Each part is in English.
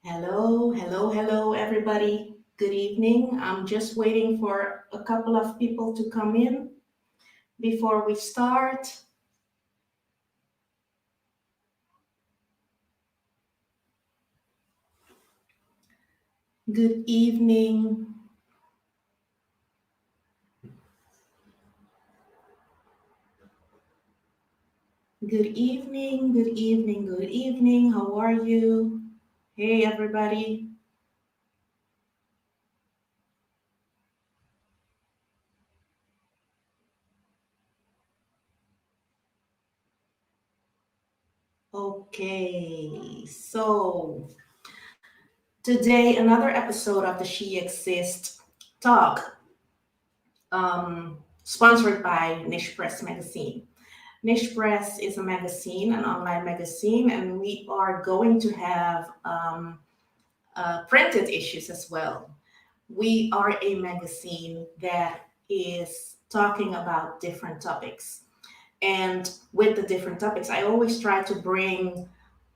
Hello, hello, hello, everybody. Good evening. I'm just waiting for a couple of people to come in before we start. Good evening. Good evening, good evening, good evening. How are you? Hey, everybody. Okay, so today, another episode of the She Exists talk, sponsored by Niche Press Magazine. Niche Press is a magazine, an online magazine, and we are going to have printed issues as well. We are a magazine that is talking about different topics. And with the different topics, I always try to bring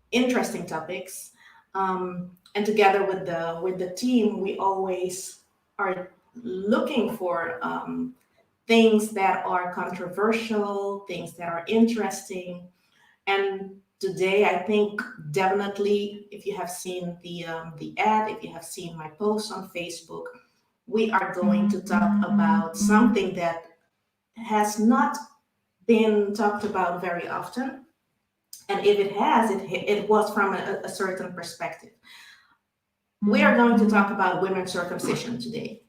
interesting topics. And together with the team, we always are looking for things that are controversial, things that are interesting. And today, I think definitely, if you have seen the ad, if you have seen my post on Facebook, we are going to talk about something that has not been talked about very often. And if it has, it was from a certain perspective. We are going to talk about women's circumcision today.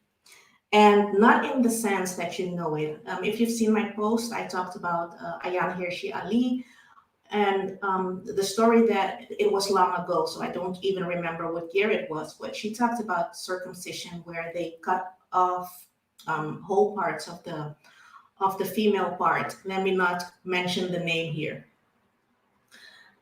And not in the sense that you know it. If you've seen my post, I talked about Ayan Hirsi Ali, and the story that it was long ago, so I don't even remember what year it was, but she talked about circumcision where they cut off whole parts of the female part. Let me not mention the name here.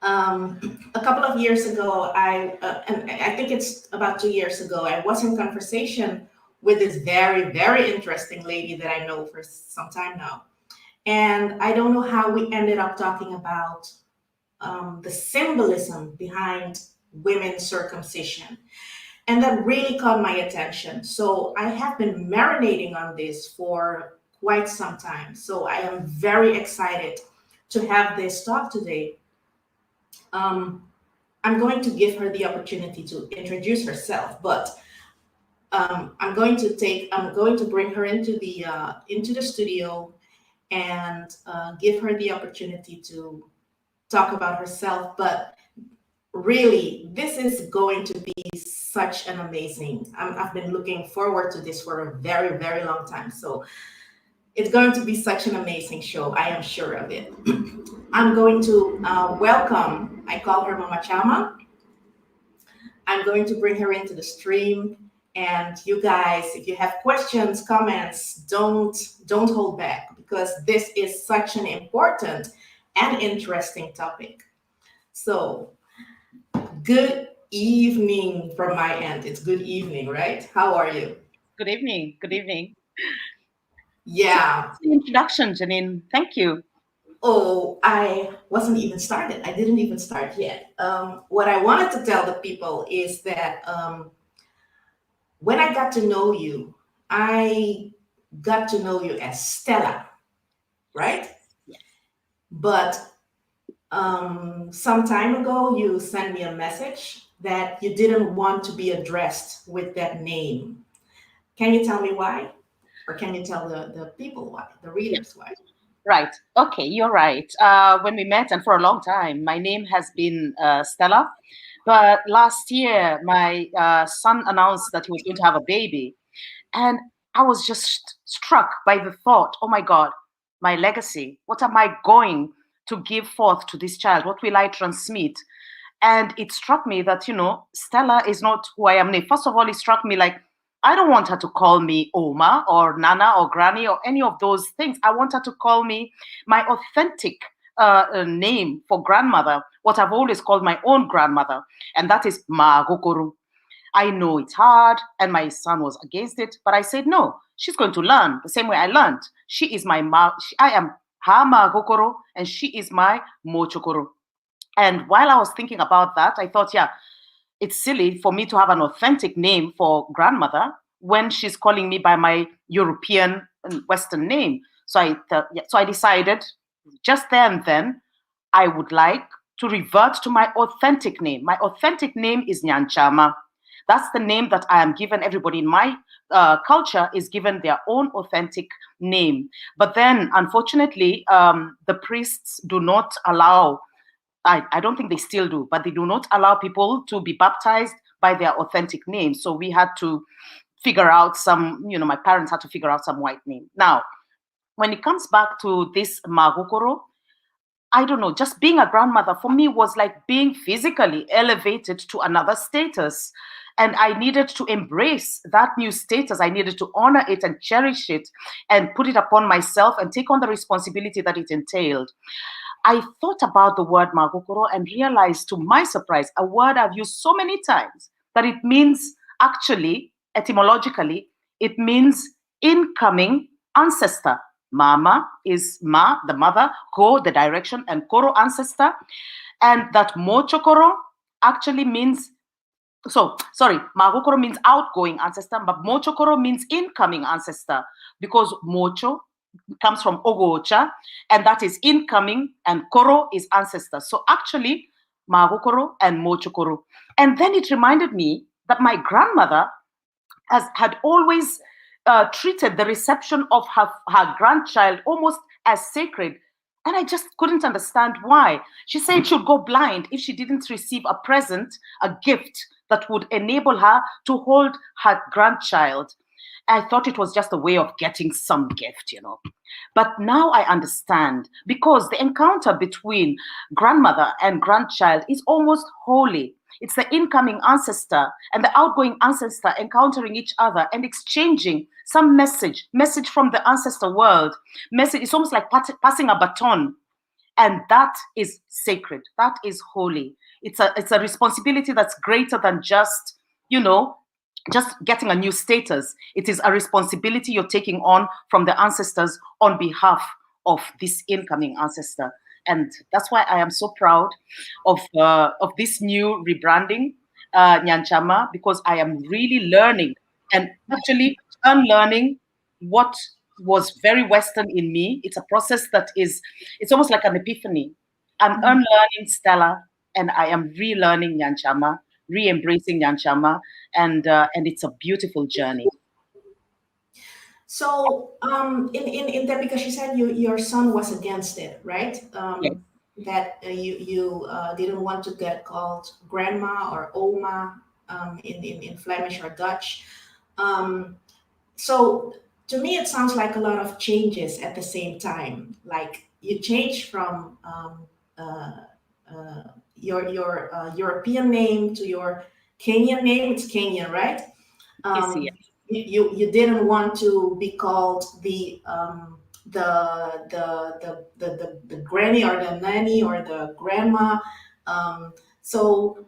A couple of years ago, and I think it's about 2 years ago, I was in conversation with this very, very interesting lady that I know for some time now. And I don't know how we ended up talking about the symbolism behind women's circumcision. And that really caught my attention. So I have been marinating on this for quite some time. So I am very excited to have this talk today. Um, I'm going to give her the opportunity to introduce herself, but I'm going to bring her into the studio and give her the opportunity to talk about herself. But really, this is going to be such an amazing. I've been looking forward to this for a very, very long time. So it's going to be such an amazing show. I am sure of it. I'm going to welcome. I call her Mama Chama. I'm going to bring her into the stream. And you guys, if you have questions, comments, don't hold back because this is such an important and interesting topic. So, good evening from my end. It's good evening, right? How are you? Good evening. Good evening. Yeah. Introduction, Janine. Thank you. Oh, I wasn't even started. I didn't even start yet. What I wanted to tell the people is that when I got to know you, I got to know you as Stella, right? Yes. But some time ago, you sent me a message that you didn't want to be addressed with that name. Can you tell me why? Or can you tell the people why, the Yes. readers why? Right. Okay, you're right. When we met, and for a long time, my name has been Stella. But last year, my son announced that he was going to have a baby. And I was just struck by the thought, oh my God, my legacy. What am I going to give forth to this child? What will I transmit? And it struck me that, Stella is not who I am. First of all, it struck me like, I don't want her to call me Oma or Nana or Granny or any of those things. I want her to call me my authentic name for grandmother, what I've always called my own grandmother, and that is Ma Gokoro. I know it's hard, and my son was against it, but I said, no, she's going to learn the same way I learned. She is my Ma, I am her Ma Gokoro, and she is my Mochokoro. And while I was thinking about that, I thought, yeah, it's silly for me to have an authentic name for grandmother when she's calling me by my European and Western name. So I decided just there and then I would like to revert to my authentic name. My authentic name is Nyanchama. That's the name that I am given. Everybody in my culture is given their own authentic name. But then, unfortunately, the priests do not allow, I don't think they still do, but they do not allow people to be baptized by their authentic name. So we had to figure out some, my parents had to figure out some white name. Now, when it comes back to this Magukoro, I don't know, just being a grandmother for me was like being physically elevated to another status. And I needed to embrace that new status. I needed to honor it and cherish it and put it upon myself and take on the responsibility that it entailed. I thought about the word Magokoro and realized, to my surprise, a word I've used so many times, that it means, actually, etymologically, it means incoming ancestor. Mama is ma, the mother, ko, the direction, and koro, ancestor. And that mochokoro actually means, so sorry, Magokoro means outgoing ancestor, but Mochokoro means incoming ancestor, because Mocho comes from Ogocha, and that is incoming, and Koro is ancestor. So actually, Magokoro and Mochokoro. And then it reminded me that my grandmother had always treated the reception of her grandchild almost as sacred. And I just couldn't understand why. She said she'd go blind if she didn't receive a present, a gift that would enable her to hold her grandchild. I thought it was just a way of getting some gift. But now I understand, because the encounter between grandmother and grandchild is almost holy. It's the incoming ancestor and the outgoing ancestor encountering each other and exchanging some message from the ancestor world. Message. It's almost like passing a baton. And that is sacred. That is holy. It's a responsibility that's greater than just getting a new status. It is a responsibility you're taking on from the ancestors on behalf of this incoming ancestor. And that's why I am so proud of this new rebranding, Nyanchama, because I am really learning and actually unlearning what was very Western in me. It's a process it's almost like an epiphany. I'm unlearning Stella, and I am relearning Nyanchama, re-embracing Nyanchama, and it's a beautiful journey. So, in that, because you said your son was against it, right? Yes, That you didn't want to get called grandma or oma, in Flemish or Dutch. Um, so to me, it sounds like a lot of changes at the same time. Like you change from your European name to your Kenyan name. It's Kenyan, right? yes, yes. You didn't want to be called the granny or the nanny or the grandma. So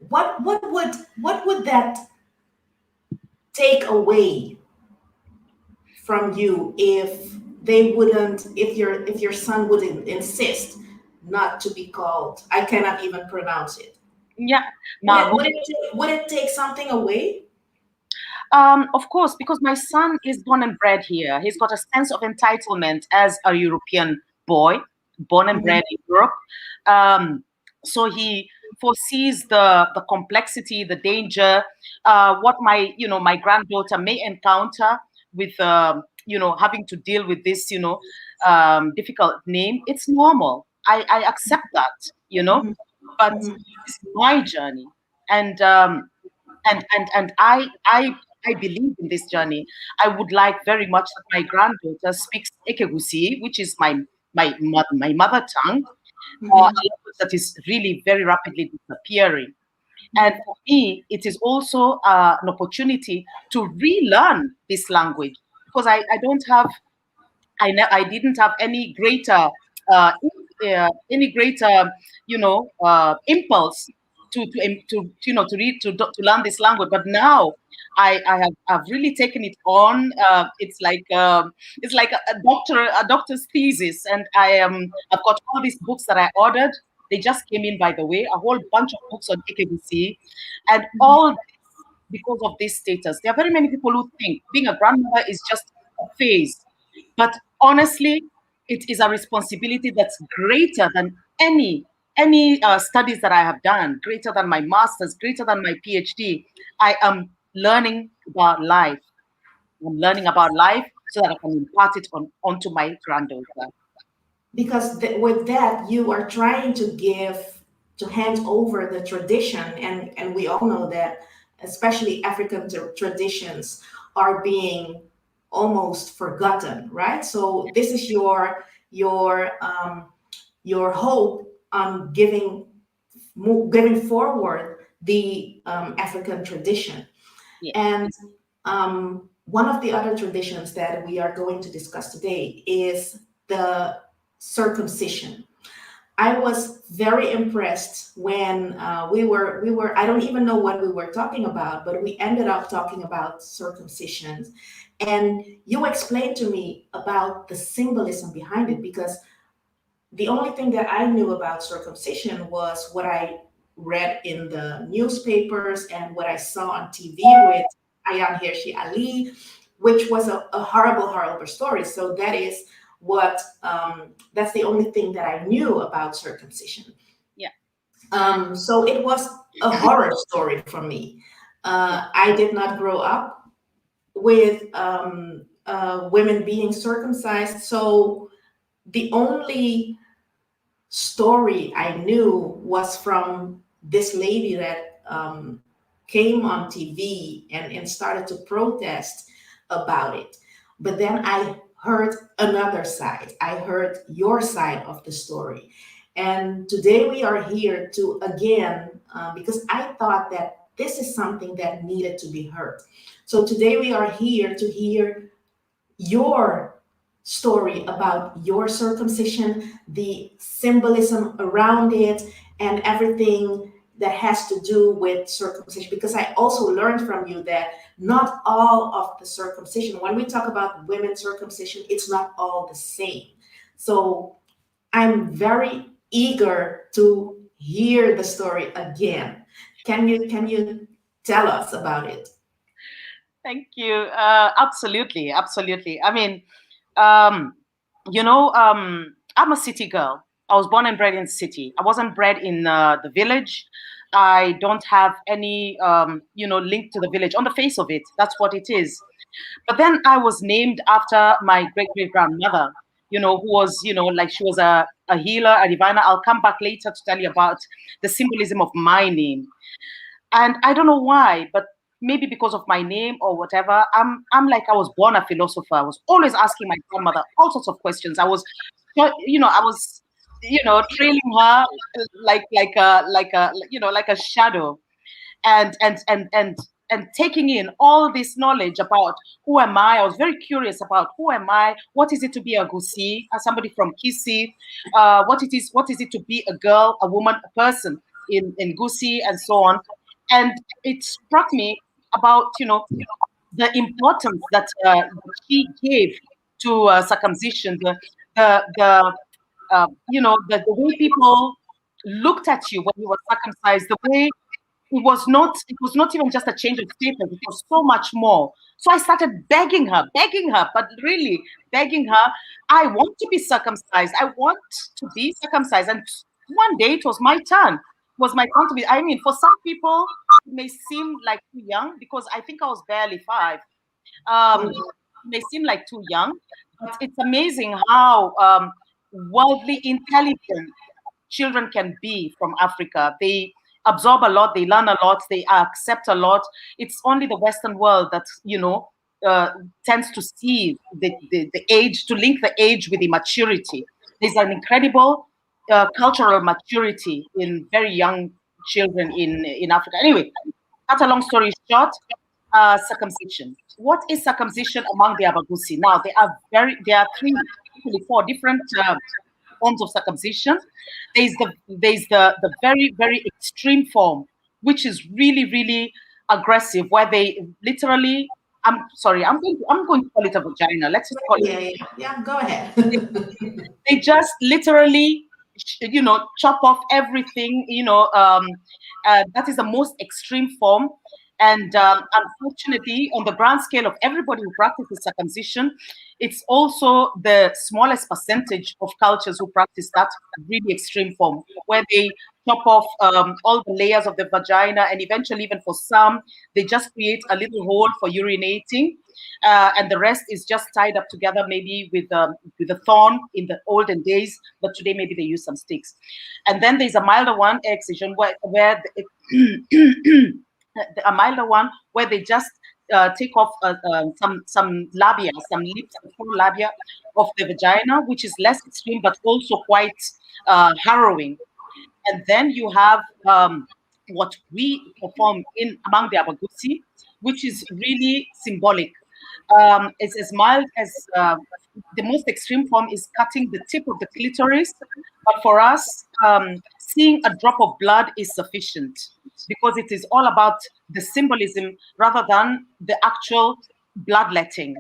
what would that take away from you if your son wouldn't insist not to be called? I cannot even pronounce it. Yeah. Would Ma, it would it would it take something away? Of course, because my son is born and bred here. He's got a sense of entitlement as a European boy, born and Mhm, bred in Europe. Um, so he foresees the complexity, the danger, what my granddaughter may encounter with having to deal with this difficult name. It's normal. I accept that. mhm, But mhm, it's my journey, and and I believe in this journey. I would like very much that my granddaughter speaks Ekegusi, which is my mother tongue, a mhm. language that is really very rapidly disappearing. And for me, it is also an opportunity to relearn this language, because I don't have I didn't have uh, any greater impulse to read to learn this language. But now I've really taken it on. It's like a doctor's thesis, and I've got all these books that I ordered. They just came in, by the way, a whole bunch of books on AKBC, and all this because of this status. There are very many people who think being a grandmother is just a phase, but honestly, it is a responsibility that's greater than any studies that I have done, greater than my master's, greater than my PhD. I am learning about life. I'm learning about life so that I can impart it onto my granddaughter. Because with that you are trying to hand over the tradition, and we all know that especially African traditions are being almost forgotten, right? So this is your hope on giving forward the African tradition. Yeah. And one of the other traditions that we are going to discuss today is the circumcision. I was very impressed when we were. I don't even know what we were talking about, but we ended up talking about circumcision, and you explained to me about the symbolism behind it, because the only thing that I knew about circumcision was what I read in the newspapers and what I saw on TV with Ayan Hirsi Ali, which was a horrible, horrible story. So that's the only thing that I knew about circumcision. Yeah. So it was a horror story for me. I did not grow up with women being circumcised, so the only story I knew was from this lady that came on TV and started to protest about it. But then I heard another side. I heard your side of the story. And today we are here to again, because I thought that this is something that needed to be heard. So today we are here to hear your story about your circumcision, the symbolism around it, and everything that has to do with circumcision. Because I also learned from you that not all of the circumcision, when we talk about women's circumcision, it's not all the same. So I'm very eager to hear the story again. Can you tell us about it? Thank you. Absolutely, absolutely. I mean, um, I'm a city girl. I was born and bred in the city. I wasn't bred in the village. I don't have any, link to the village on the face of it. That's what it is. But then I was named after my great great grandmother, who was, like she was a healer, a diviner. I'll come back later to tell you about the symbolism of my name. And I don't know why, but maybe because of my name or whatever, I'm like I was born a philosopher. I was always asking my grandmother all sorts of questions. I was, trailing her like a shadow, and taking in all this knowledge about who am I. I was very curious about who am I, what is it to be a Gusi, as somebody from Kisi, what is it to be a girl, a woman, a person in Gusi, and so on. And it struck me about the importance that she gave to circumcision, the way people looked at you when you were circumcised, the way it was not even just a change of status, it was so much more. So I started begging her, but really begging her, I want to be circumcised. I want to be circumcised. And one day it was my turn. It was my turn to be. I mean, for some people, it may seem like too young because I think I was barely 5. It may seem like too young, but it's amazing how worldly intelligent children can be from Africa. They absorb a lot, they learn a lot, they accept a lot. It's only the Western world that uh, tends to see the age, to link the age with the maturity. There's an incredible cultural maturity in very young children in Africa. Anyway, cut a long story short, circumcision. What is circumcision among the Abagusi? Now there are 3, actually 4 different forms of circumcision. There's the very, very extreme form, which is really, really aggressive, where they literally, I'm sorry, I'm going to call it a vagina. Let's just call it. Yeah, yeah, yeah. Go ahead. They just literally chop off everything. That is the most extreme form. And unfortunately, on the grand scale of everybody who practices circumcision, it's also the smallest percentage of cultures who practice that really extreme form, where they chop off all the layers of the vagina, and eventually, even for some, they just create a little hole for urinating, and the rest is just tied up together, maybe with a thorn in the olden days, but today maybe they use some sticks. And then there's a milder one, excision, where a milder one where they just take off some labia, some lips, and full labia of the vagina, which is less extreme but also quite harrowing. And then you have what we perform in among the Abagusi, which is really symbolic. It's as mild as the most extreme form is cutting the tip of the clitoris. But for us, seeing a drop of blood is sufficient because it is all about the symbolism rather than the actual bloodletting,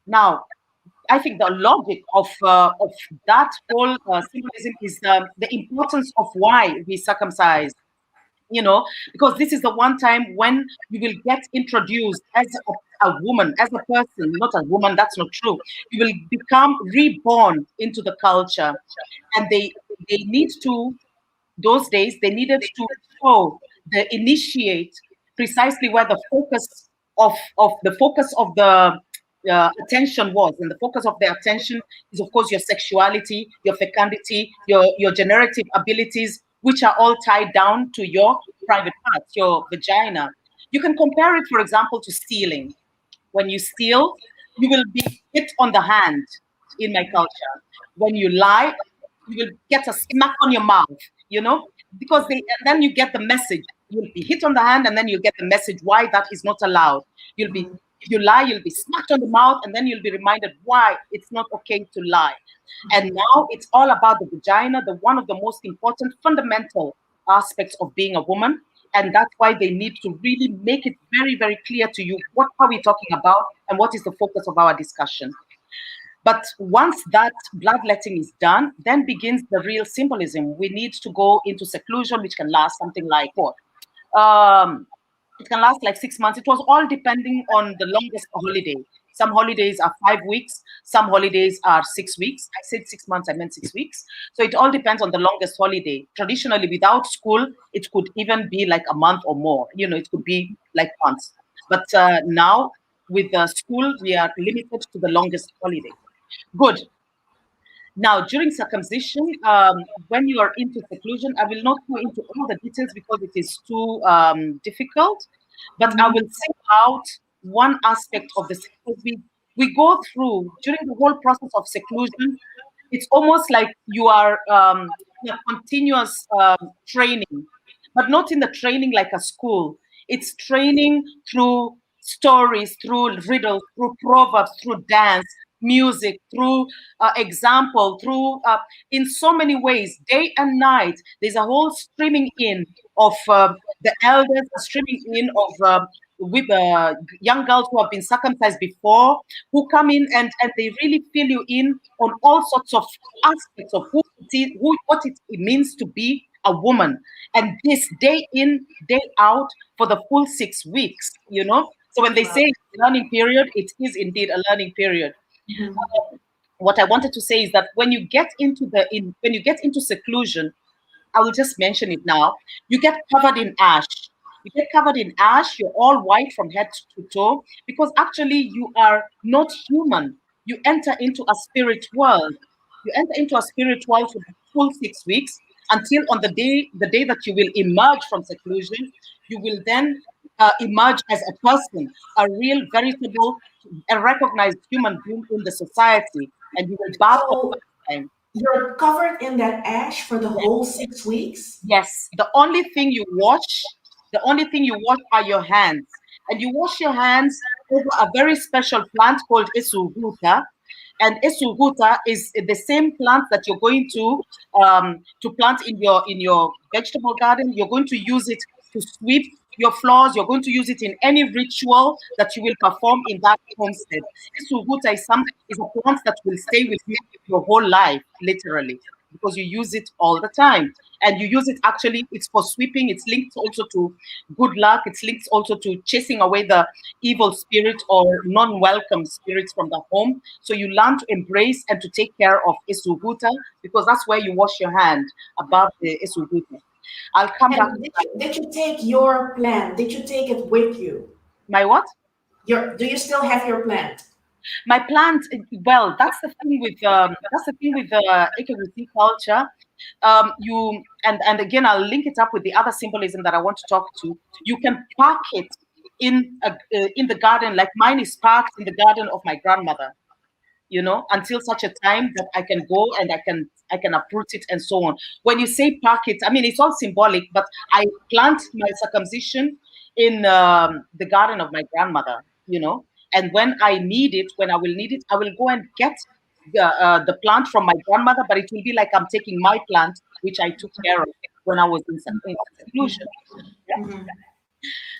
Now, I think the logic of that whole symbolism is the importance of why we circumcise, because this is the one time when you will get introduced as a woman, as a person, not a woman, that's not true. You will become reborn into the culture. And they need to, those days, they needed to show the initiate precisely where the focus of the attention was, and the focus of the attention is, of course, your sexuality, your fecundity, your generative abilities, which are all tied down to your private parts, your vagina. You can compare it, for example, to stealing. When you steal, you will be hit on the hand in my culture. When you lie, you will get a smack on your mouth, because and then you get the message. You'll be hit on the hand, and then you'll get the message why that is not allowed. If you lie, you'll be smacked on the mouth, and then you'll be reminded why it's not okay to lie. And now it's all about the vagina, the one of the most important fundamental aspects of being a woman. And that's why they need to really make it very, very clear to you what are we talking about and what is the focus of our discussion. But once that bloodletting is done, then begins the real symbolism. We need to go into seclusion, which can last something like what? It can last like 6 months. It was all depending on the longest holiday. Some holidays are 5 weeks. Some holidays are 6 weeks. I said 6 months, I meant 6 weeks. So it all depends on the longest holiday. Traditionally, without school, it could even be like a month or more. It could be like months. But now, with school, we are limited to the longest holiday. Good. Now, during circumcision, when you are into seclusion, I will not go into all the details because it is too difficult, but I will sing out one aspect of the seclusion. We go through, during the whole process of seclusion, it's almost like you are in a continuous training, but not in the training like a school. It's training through stories, through riddles, through proverbs, through dance, music, through example, through in so many ways, day and night. There's a whole streaming in of the elders, streaming in of with young girls who have been circumcised before, who come in and they really fill you in on all sorts of aspects of what it means to be a woman. And this day in, day out for the full 6 weeks, So when they say learning period, it is indeed a learning period. What I wanted to say is that when you get into seclusion, I will just mention it now. You get covered in ash. You get covered in ash. You're all white from head to toe because actually you are not human. You enter into a spirit world. You enter into a spirit world for the full 6 weeks until on the day that you will emerge from seclusion. You will then emerge as a person, a real, veritable, a recognized human being in the society, and you will bath all So the time. you're covered in that ash for the whole 6 weeks? Yes, the only thing you wash are your hands. And you wash your hands over a very special plant called esuguta. And esuguta is the same plant that you're going to plant in your vegetable garden. You're going to use it to sweep your floors. You're going to use it in any ritual that you will perform in that homestead. Esuguta is a plant that will stay with you your whole life, literally. because you use it all the time. And you use it, actually, it's for sweeping. It's linked also to good luck. It's linked also to chasing away the evil spirit or non-welcome spirits from the home. So you learn to embrace and to take care of Isuguta, because that's where you wash your hand, above the Isuguta. I'll come back And to that. did you take your plant? Did you take it with you? My what? Do you still have your plant? My plant, well, that's the thing with Ekewisi culture. You and again, I'll link it up with the other symbolism that I want to talk to. You can park it in the garden, like mine is parked in the garden of my grandmother, until such a time that I can go and I can uproot it and so on. When you say park it, I mean, it's all symbolic, but I plant my circumcision in the garden of my grandmother. And when I will need it, I will go and get the plant from my grandmother, but it will be like I'm taking my plant, which I took care of when I was in seclusion. Yeah? Mhm.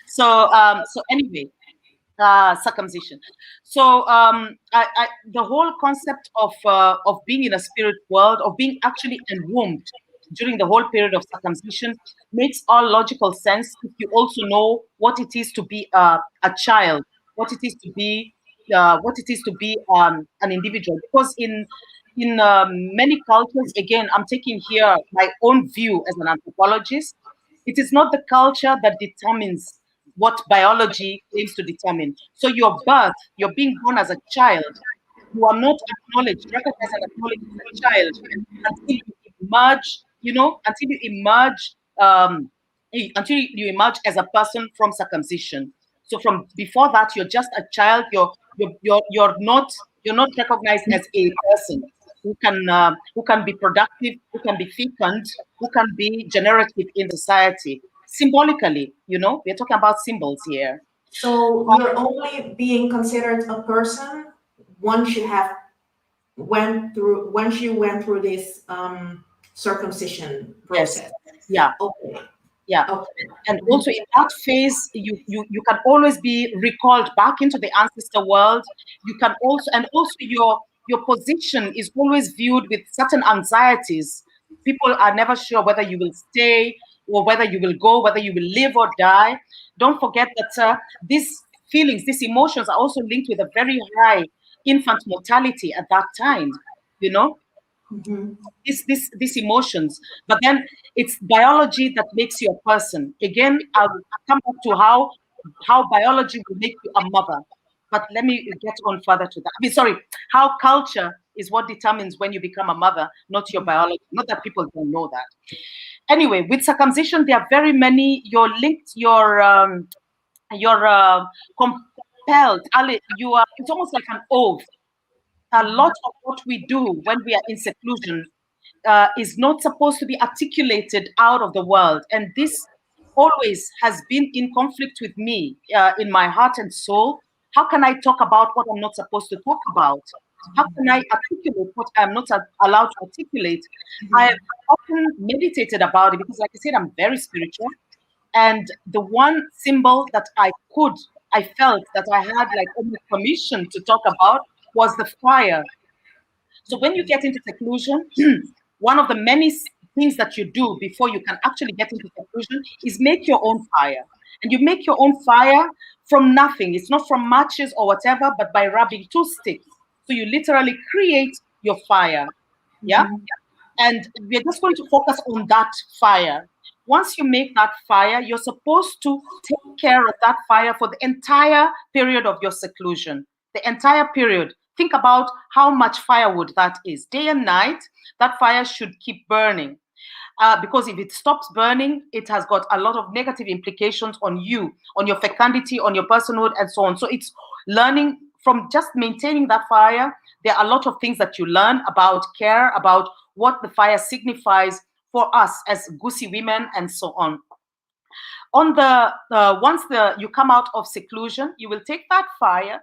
So anyway, circumcision. So the whole concept of being in a spirit world, of being actually enwombed during the whole period of circumcision, makes all logical sense if you also know what it is to be a child, what it is to be an individual. Because in many cultures, again, I'm taking here my own view as an anthropologist. It is not the culture that determines what biology claims to determine. So your birth, you're being born as a child, you are not recognized and acknowledged as a child until you emerge, until you emerge as a person from circumcision. So from before that, you're just a child. You're not recognized as a person who can be productive, who can be fecund, who can be generative in society. Symbolically, we're talking about symbols here. So you're only being considered a person once you went through this circumcision Yes. process. Yeah. Okay. Yeah. Okay. And also in that phase, you can always be recalled back into the ancestor world. You can also your position is always viewed with certain anxieties. People are never sure whether you will stay or whether you will go, whether you will live or die. Don't forget that these feelings, these emotions are also linked with a very high infant mortality at that time. You know, Mhm. these emotions, but then it's biology that makes you a person. Again, I'll come back to how biology will make you a mother, but let me get on further to that. I mean, sorry, how culture is what determines when you become a mother, not your biology. Not that people don't know that. Anyway, with circumcision there are very many, you're linked, you're compelled, you are, it's almost like an oath. A lot of what we do when we are in seclusion is not supposed to be articulated out of the world. And this always has been in conflict with me in my heart and soul. How can I talk about what I'm not supposed to talk about? How can I articulate what I'm not allowed to articulate? I have often meditated about it because, like I said, I'm very spiritual. And the one symbol that I felt that I had like almost permission to talk about was the fire. So when you get into seclusion, one of the many things that you do before you can actually get into seclusion is make your own fire. And you make your own fire from nothing. It's not from matches or whatever, but by rubbing two sticks. So you literally create your fire. Yeah. Mhm. And we're just going to focus on that fire. Once you make that fire, you're supposed to take care of that fire for the entire period of your seclusion. The entire period. Think about how much firewood that is. Day and night, that fire should keep burning. Because if it stops burning, it has got a lot of negative implications on you, on your fecundity, on your personhood, and so on. So it's learning from just maintaining that fire. There are a lot of things that you learn about care, about what the fire signifies for us as Gusi women, and so on. On the once you come out of seclusion, you will take that fire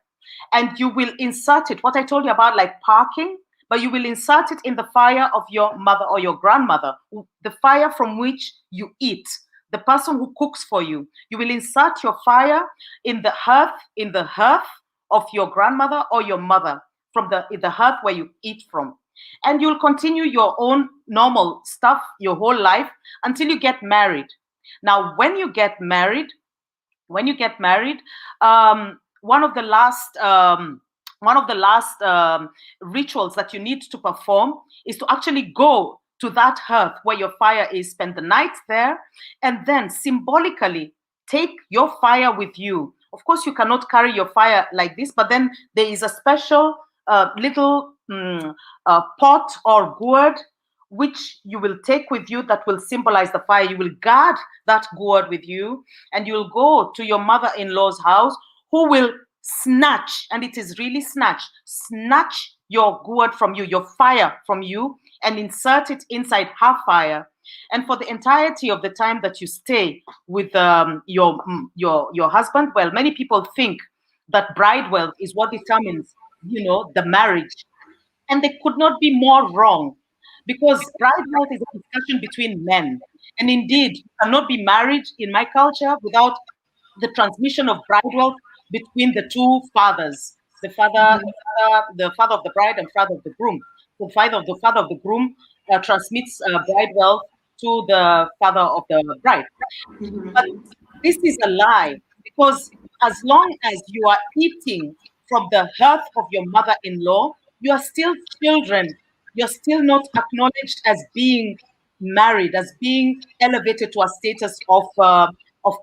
and you will insert it. What I told you about, like parking, but you will insert it in the fire of your mother or your grandmother, the fire from which you eat, the person who cooks for you. You will insert your fire in the hearth of your grandmother or your mother, from the hearth where you eat from. and you'll continue your own normal stuff your whole life until you get married. Now, when you get married, one of the last rituals that you need to perform is to actually go to that hearth where your fire is, spend the night there, and then symbolically take your fire with you. Of course, you cannot carry your fire like this, but then there is a special little pot or gourd which you will take with you that will symbolize the fire. You will guard that gourd with you, and you will go to your mother-in-law's house, who will snatch, and it is really snatch your gourd from you, your fire from you, and insert it inside her fire. And for the entirety of the time that you stay with your husband, well, many people think that bride wealth is what determines, the marriage, and they could not be more wrong, because bride wealth is a discussion between men. And indeed, you cannot be married in my culture without the transmission of bride wealth between the two fathers, the father of the bride and father of the groom. The father of the groom transmits bride wealth to the father of the bride. But this is a lie, because as long as you are eating from the hearth of your mother-in-law, you are still children. You're still not acknowledged as being married, as being elevated to a status of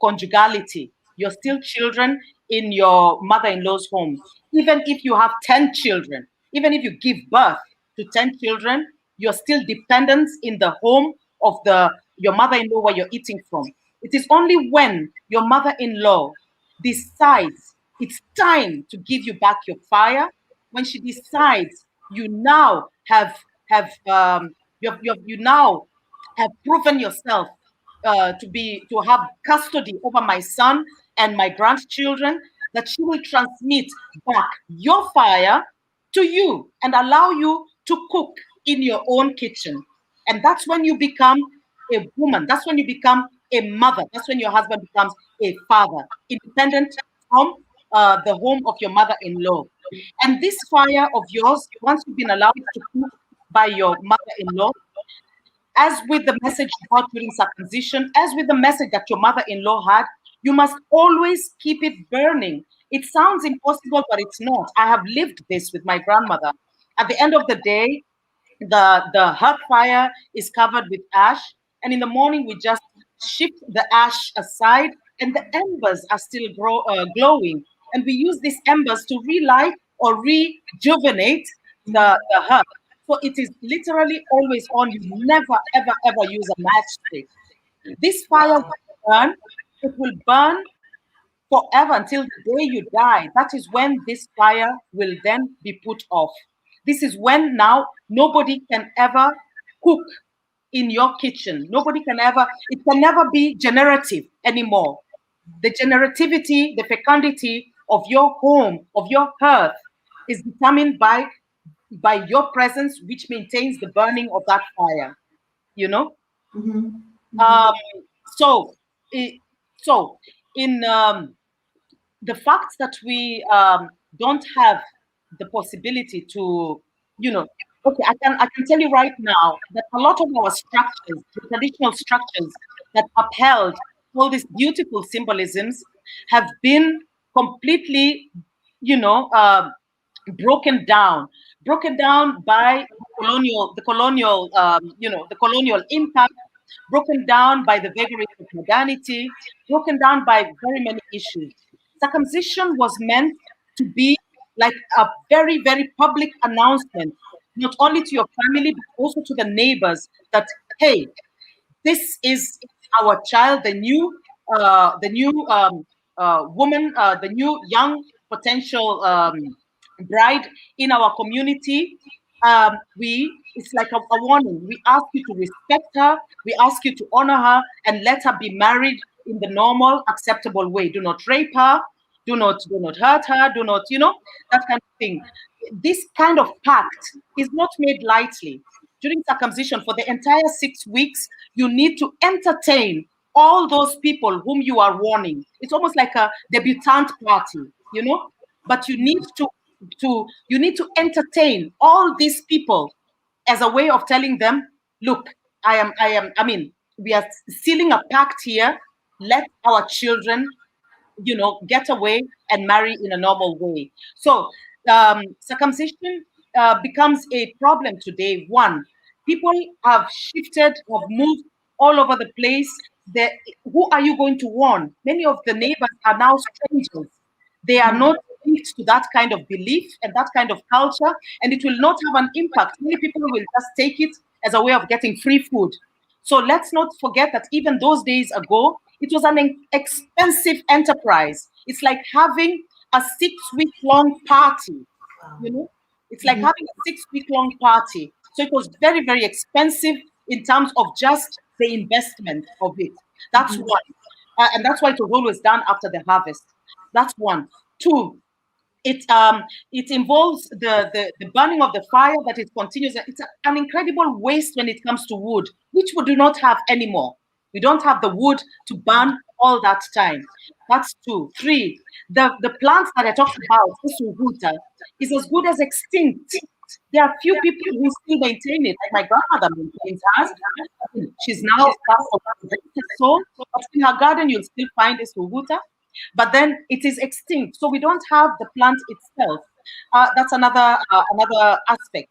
conjugality. You're still children in your mother-in-law's home. Even if you have 10 children, even if you give birth to 10 children, you're still dependents in the home of your mother-in-law where you're eating from. It is only when your mother-in-law decides it's time to give you back your fire, when she decides you now you now have proven yourself to have custody over my son and my grandchildren, that she will transmit back your fire to you and allow you to cook in your own kitchen. And that's when you become a woman. That's when you become a mother. That's when your husband becomes a father, independent from the home of your mother-in-law. And this fire of yours, once you've been allowed to cook by your mother-in-law, as with the message you got during circumcision, as with the message that your mother-in-law had, you must always keep it burning. It sounds impossible, but it's not. I have lived this with my grandmother. At the end of the day, the hearth fire is covered with ash, and in the morning we just shift the ash aside, and the embers are still glowing, and we use these embers to relight or rejuvenate the hearth. So it is literally always on. You never ever ever use a matchstick. This fire will burn. It will burn forever until the day you die. That is when this fire will then be put off. This is when now nobody can ever cook in your kitchen. Nobody can ever, it can never be generative anymore. The generativity, the fecundity of your home, of your hearth, is determined by your presence, which maintains the burning of that fire. You know. Um, so, so in the fact that we don't have the possibility to, okay, I can tell you right now that a lot of our structures, the traditional structures that upheld all these beautiful symbolisms, have been completely, you know, uh, broken down by the colonial impact, broken down by the vagaries of modernity, broken down by very many issues. Circumcision was meant to be like a very, very public announcement, not only to your family, but also to the neighbors, that, hey, this is our child, the new woman, the new young potential bride in our community. It's like a warning. We ask you to respect her. We ask you to honor her and let her be married in the normal, acceptable way. Do not rape her. Do not hurt her. Do not, that kind of thing. This kind of pact is not made lightly. During circumcision, for the entire 6 weeks, you need to entertain all those people whom you are warning. It's almost like a debutante party. But you need to entertain all these people as a way of telling them, look, I mean, we are sealing a pact here. Let our children, get away and marry in a normal way. So circumcision becomes a problem today. One, people have shifted, have moved all over the place. Who are you going to warn? Many of the neighbors are now strangers. They are not linked to that kind of belief and that kind of culture, and it will not have an impact. Many people will just take it as a way of getting free food. So let's not forget that even those days ago, it was an expensive enterprise. It's like having a 6 week long party, Wow. you know? It's like Mhm. having a 6 week long party. So it was very, very expensive in terms of just the investment of it. That's Mhm. one. And that's why it was always done after the harvest. That's one. Two, it involves the burning of the fire that is continuous. It's an incredible waste when it comes to wood, which we do not have anymore. We don't have the wood to burn all that time. That's two. Three, the plants that I talked about, this Uhuta, is as good as extinct. There are few people who still maintain it, like my grandmother maintains hers. She's now passed away, so but in her garden you'll still find this Uhuta, but then it is extinct. So we don't have the plant itself. That's another aspect.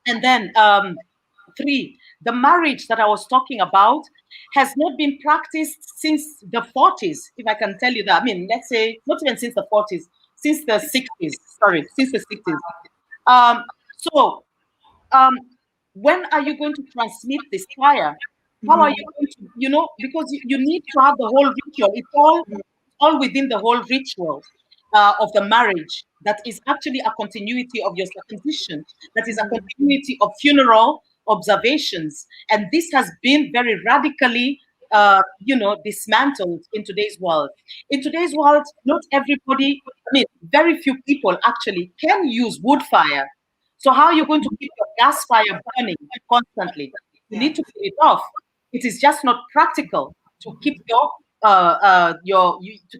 And then three, the marriage that I was talking about has not been practiced since the 40s, if I can tell you that. I mean, let's say not even since the 40s, since the 60s. Sorry, since the 60s. So um, when are you going to transmit this fire? How are Mhm. you going to, because you need to have the whole ritual. It's all within the whole ritual of the marriage that is actually a continuity of your circumcision, that is a continuity of funeral observations. And this has been very radically, dismantled in today's world. In today's world, not everybody, I mean, very few people actually can use wood fire. So how are you going to keep your gas fire burning constantly? You Yeah. need to put it off. It is just not practical to keep to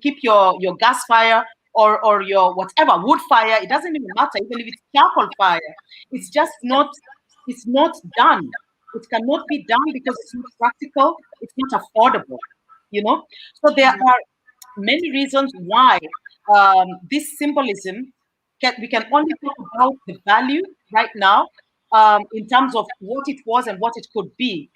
keep your gas fire or your whatever wood fire. It doesn't even matter, even if it's charcoal fire. It's just not. It's not done. It cannot be done because it's not practical. It's not affordable. So there are many reasons why this symbolism we can only talk about the value right now in terms of what it was and what it could be.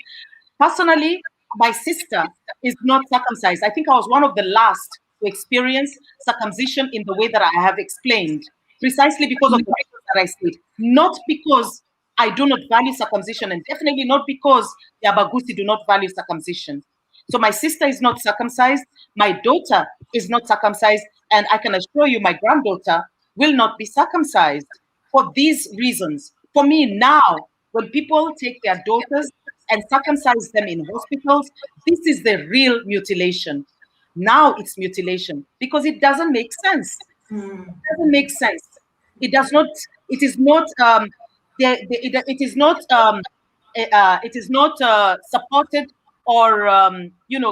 Personally, my sister is not circumcised. I think I was one of the last to experience circumcision in the way that I have explained, precisely because of the reasons that I said. Not because I do not value circumcision, and definitely not because the Abagusi do not value circumcision. So my sister is not circumcised, my daughter is not circumcised, and I can assure you my granddaughter will not be circumcised for these reasons. For me now, when people take their daughters and circumcise them in hospitals, this is the real mutilation. Now it's mutilation because it doesn't make sense. Mm. It doesn't make sense. It does not. It is not. It is not. It is not supported or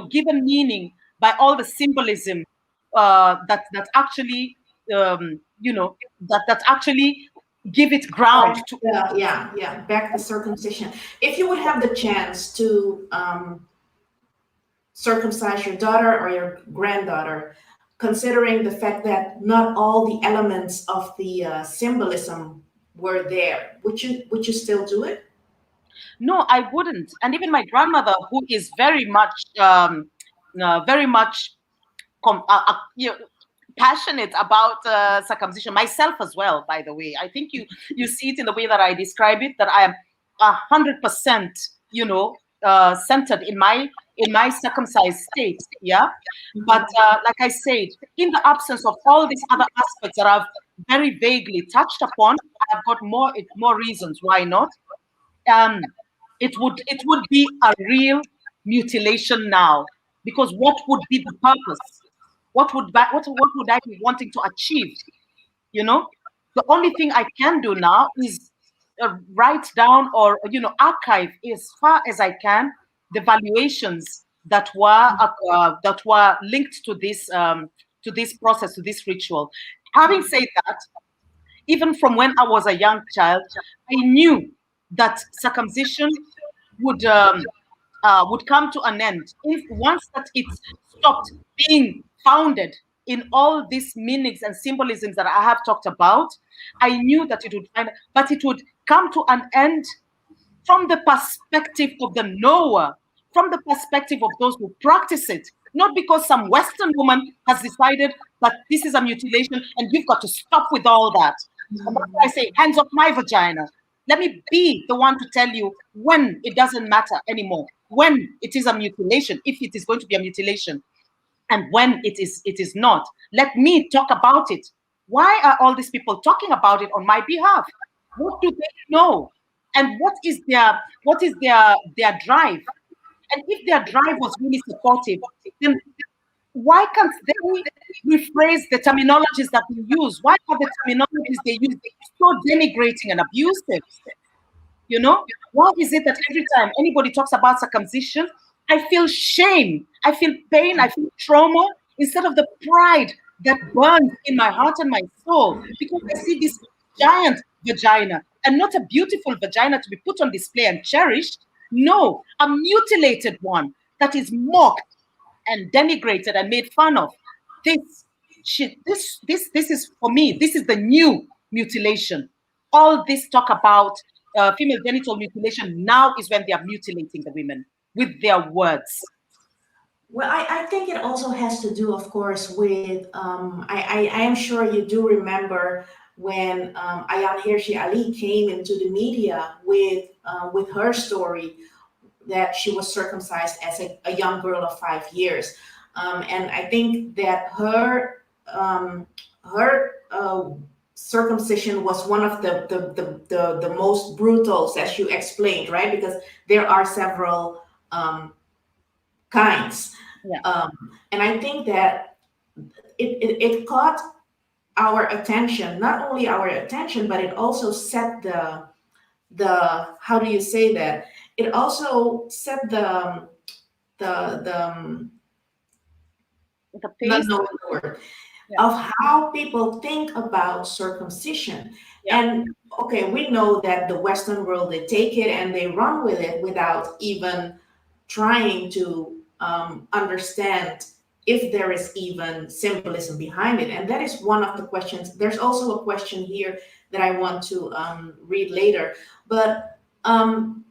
given meaning by all the symbolism that actually that actually give it ground to. Yeah, yeah, yeah. Back to circumcision. If you would have the chance to circumcise your daughter or your granddaughter, considering the fact that not all the elements of the symbolism were there, would you still do it? No, I wouldn't. And even my grandmother, who is very much passionate about circumcision, myself as well, by the way. I think you see it in the way that I describe it, that I am 100% centered in my circumcised state. Yeah. But like I said, in the absence of all these other aspects that I've very vaguely touched upon, I've got more reasons why not. um, it would be a real mutilation now, because what would be the purpose? What would I be wanting to achieve? You know, the only thing I can do now is write down or archive as far as I can the valuations that were linked to this process, to this ritual. Having said that, even from when I was a young child, I knew that circumcision would would come to an end. If once that it's stopped being founded in all these meanings and symbolisms that I have talked about, I knew that it would find, but it would come to an end from the perspective of the knower, from the perspective of those who practice it, not because some Western woman has decided that this is a mutilation and you've got to stop with all that. And that's why I say, hands off my vagina. Let me be the one to tell you when it doesn't matter anymore, when it is a mutilation, if it is going to be a mutilation, and when it is not. Let me talk about it. Why are all these people talking about it on my behalf? What do they know? And what is their drive? And if their drive was really supportive, then why can't they rephrase the terminologies that they use? Why are the terminologies they use so denigrating and abusive? You know, why is it that every time anybody talks about circumcision, I feel shame, I feel pain, I feel trauma instead of the pride that burns in my heart and my soul because I see this giant vagina and not a beautiful vagina to be put on display and cherished. No, a mutilated one that is mocked and denigrated and made fun of. This shit, this is for me, this is the new mutilation. All this talk about female genital mutilation now is when they are mutilating the women with their words. Well, I think it also has to do, of course, with I am sure you do remember when Ayan Hirsi Ali came into the media with her story that she was circumcised as a young girl of 5 years, and I think that her circumcision was one of the most brutals, as you explained, right? Because there are several kinds. Yeah. And I think that it caught our attention, not only our attention, but it also set the how do you say that? It also set the The not pace. knowing the word Yeah. of how people think about circumcision. Yeah. And okay, we know that the Western world, they take it and they run with it without even trying to understand if there is even symbolism behind it. And that is one of the questions. There's also a question here that I want to read later. But and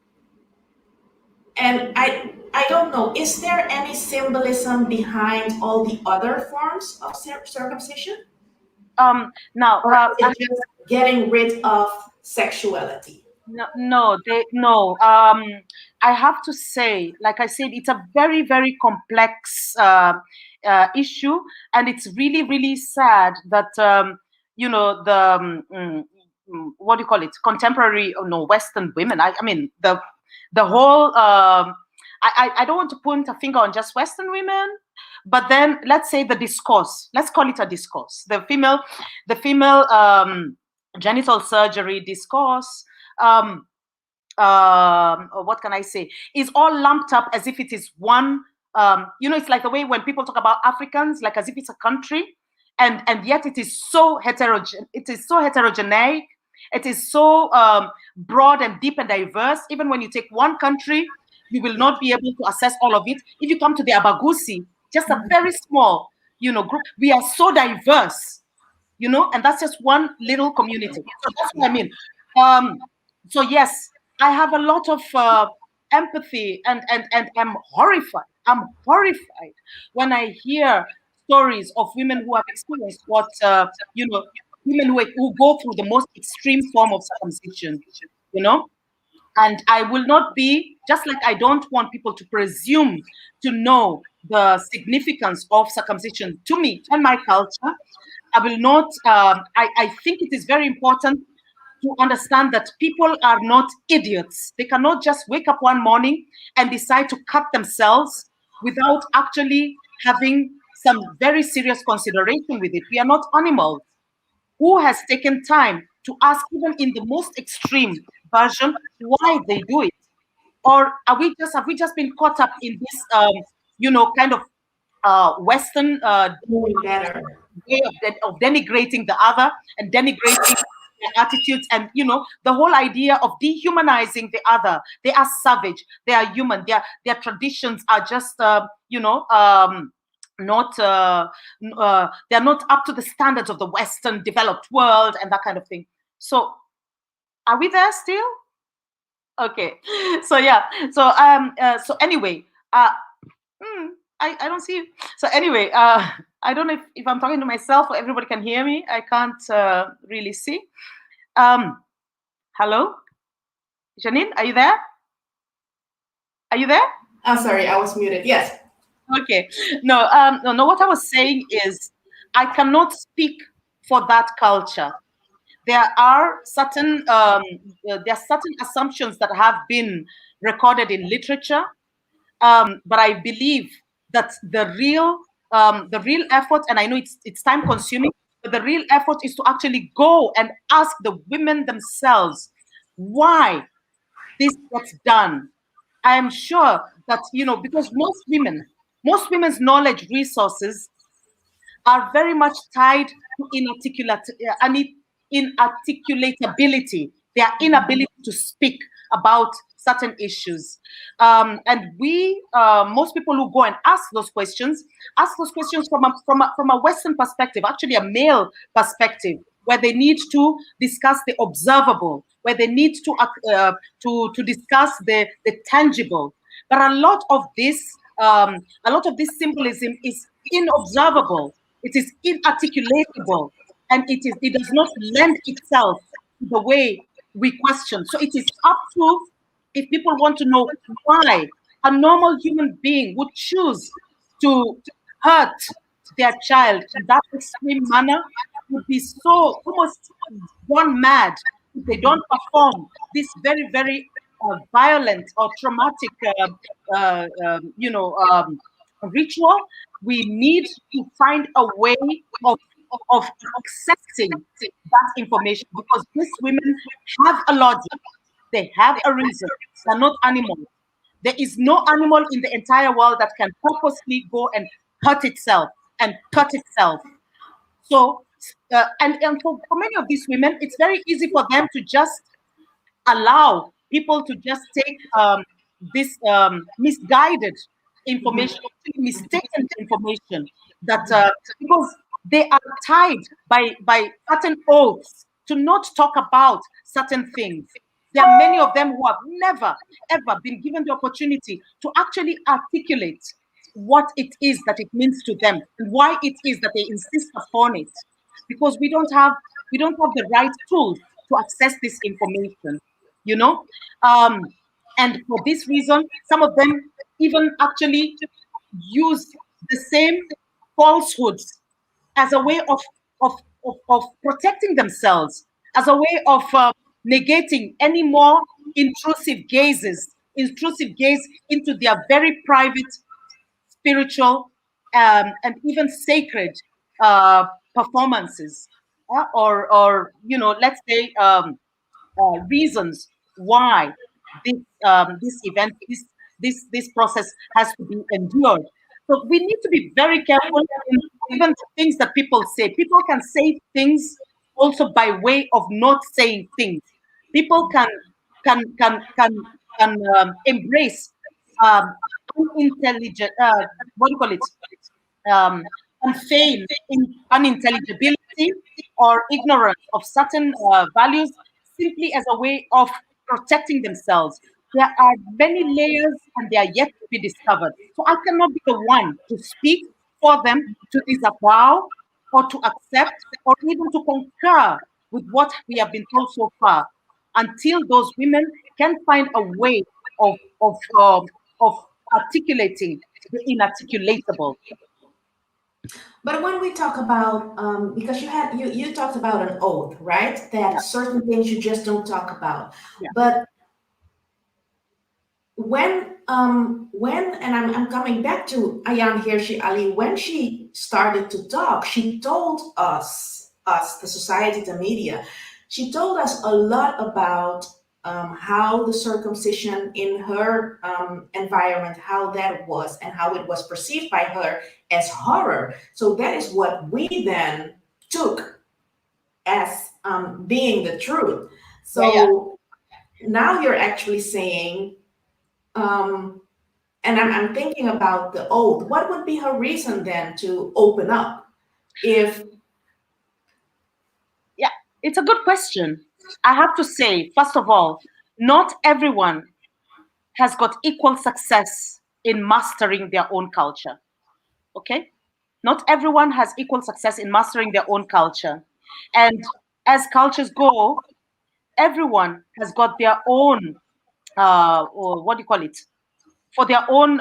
I don't know, is there any symbolism behind all the other forms of circumcision? Now, Or is it just getting rid of sexuality? no, no, they no. I have to say, like I said, it's a very, very complex issue, and it's really, really sad that you know the what do you call it? Contemporary, oh, no, Western women. I mean the whole. I don't want to point a finger on just Western women, but then let's say the discourse. Let's call it a discourse. The female genital surgery discourse. Um, what can I say, is all lumped up as if it is one. It's like the way when people talk about Africans, like as if it's a country, and yet it is so heterogeneous. It is so heterogeneous. It is so broad and deep and diverse. Even when you take one country, you will not be able to assess all of it. If you come to the Abagusi, just a very small, group, we are so diverse, and that's just one little community. So that's what I mean. So yes, I have a lot of empathy, and I'm horrified. I'm horrified when I hear stories of women who have experienced what women who go through the most extreme form of circumcision. You know, and I will not be, just like I don't want people to presume to know the significance of circumcision to me and my culture. I will not, I think it is very important to understand that people are not idiots. They cannot just wake up one morning and decide to cut themselves without actually having some very serious consideration with it. We are not animals. Who has taken time to ask, even in the most extreme version, why they do it? Or have we just been caught up in this kind of Western Doing better. way of denigrating the other and denigrating their attitudes, and the whole idea of dehumanizing the other. They are savage, they are human, their traditions are just not they're not up to the standards of the Western developed world and that kind of thing. So are we there still? Okay. So yeah. So anyway, I don't see you. So anyway, I don't know if I'm talking to myself or everybody can hear me. I can't really see. Hello, Janine, are you there? Are you there? I'm sorry, I was muted. Yes. Okay. No, no. What I was saying is, I cannot speak for that culture. There are certain assumptions that have been recorded in literature, but I believe that the real effort, and I know it's time consuming, but the real effort is to actually go and ask the women themselves why this gets done. I am sure that because most women's knowledge resources are very much tied to inarticulatability, their inability to speak about certain issues. And most people who go and ask those questions from a Western perspective, actually a male perspective, where they need to discuss the observable, where they need to discuss the tangible. But a lot of this symbolism is inobservable. It is inarticulatable, and it does not lend itself to the way we question. So it is up to, if people want to know why a normal human being would choose to hurt their child in that extreme manner, would be so almost gone mad if they don't perform this very, very violent or traumatic, ritual. We need to find a way of of accepting that information, because these women have a logic, they have a reason. They're not animals. There is no animal in the entire world that can purposely go and hurt itself and cut itself. So, and for many of these women, it's very easy for them to just allow people to just take this misguided information, mistaken information, that because they are tied by certain oaths to not talk about certain things. There are many of them who have never ever been given the opportunity to actually articulate what it is that it means to them and why it is that they insist upon it, because we don't have the right tools to access this information, you know. And for this reason, some of them even actually use the same falsehoods as a way of protecting themselves, as a way of negating any more intrusive gaze into their very private, spiritual, and even sacred performances, or let's say reasons why this event, this process has to be endured. So we need to be very careful in even the things that people say. People can say things also by way of not saying things. People can embrace um, unintelligent, what do you call it, um, and fail in unintelligibility or ignorance of certain values, simply as a way of protecting themselves. There are many layers and they are yet to be discovered. So I cannot be the one to speak for them, to disavow or to accept or even to concur with what we have been told so far, until those women can find a way of articulating the inarticulatable. But when we talk about, because you talked about an oath, right? That certain things you just don't talk about. Yeah. But when and I'm coming back to Ayan Hirsi Ali, when she started to talk, she told us the society, the media, she told us a lot about how the circumcision in her environment, how that was and how it was perceived by her as horror. So that is what we then took as being the truth. Yeah, yeah. So now you're actually saying, um, and I'm thinking about the oath. What would be her reason then to open up? If Yeah, it's a good question. I have to say, first of all, not everyone has got equal success in mastering their own culture. Okay? Not everyone has equal success in mastering their own culture. And as cultures go, everyone has got their own, or what do you call it? For their own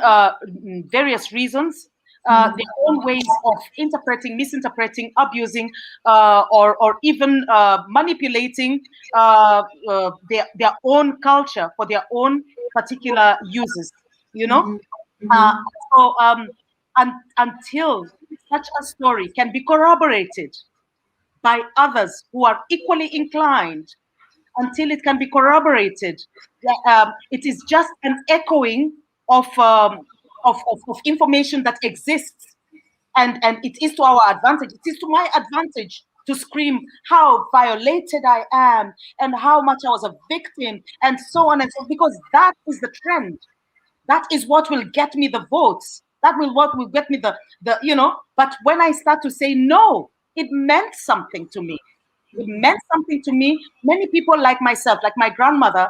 various reasons, their own ways of interpreting, misinterpreting, abusing, or even manipulating their own culture for their own particular uses, you know? Mhm, Uh, mhm, until such a story can be corroborated by others who are equally inclined, until it can be corroborated, it is just an echoing of, of information that exists, and it is to our advantage. It is to my advantage to scream how violated I am and how much I was a victim and so on and so on, because that is the trend. That is what will get me the votes. That will what will get me the. But when I start to say no, it meant something to me. It meant something to me. Many people like myself, like my grandmother,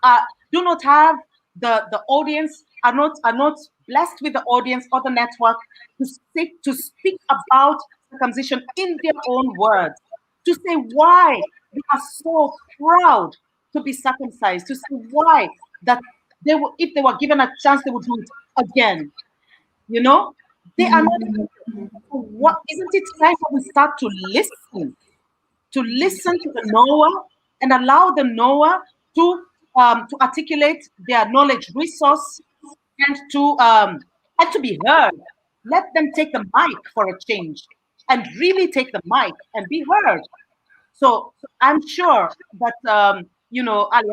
uh, do not have the audience, are not blessed with the audience or the network to speak about circumcision in their own words, to say why they are so proud to be circumcised, to say why that if they were given a chance, they would do it again. You know, they are not. mhm, So what isn't it time that we start to listen to the knower and allow the knower to articulate their knowledge resource and to be heard. Let them take the mic for a change and really take the mic and be heard. So I'm sure that Ali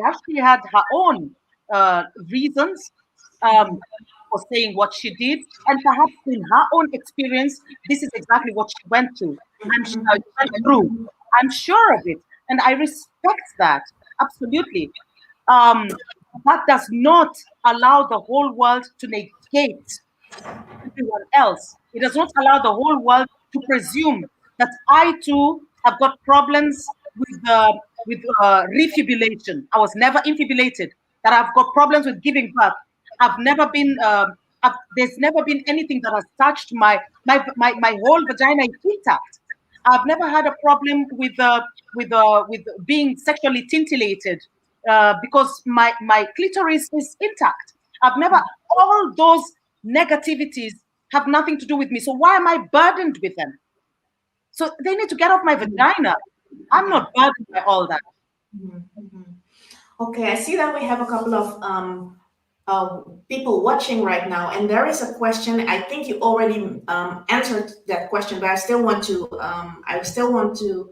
actually had her own reasons um, for saying what she did, and perhaps in her own experience, this is exactly what she went through. Went through. I'm sure of it, and I respect that absolutely. Um, that does not allow the whole world to negate everyone else. It does not allow the whole world to presume that I too have got problems with refibulation. I was never infibulated. That I've got problems with giving birth. I've never been. There's never been anything that has touched my whole vagina is intact. I've never had a problem with being sexually tintillated because my clitoris is intact. I've never all those negativities have nothing to do with me. So why am I burdened with them? So they need to get off my vagina. I'm not burdened by all that. mhm, mhm. Okay, I see that we have a couple of people watching right now, and there is a question. I think you already answered that question, but I still want to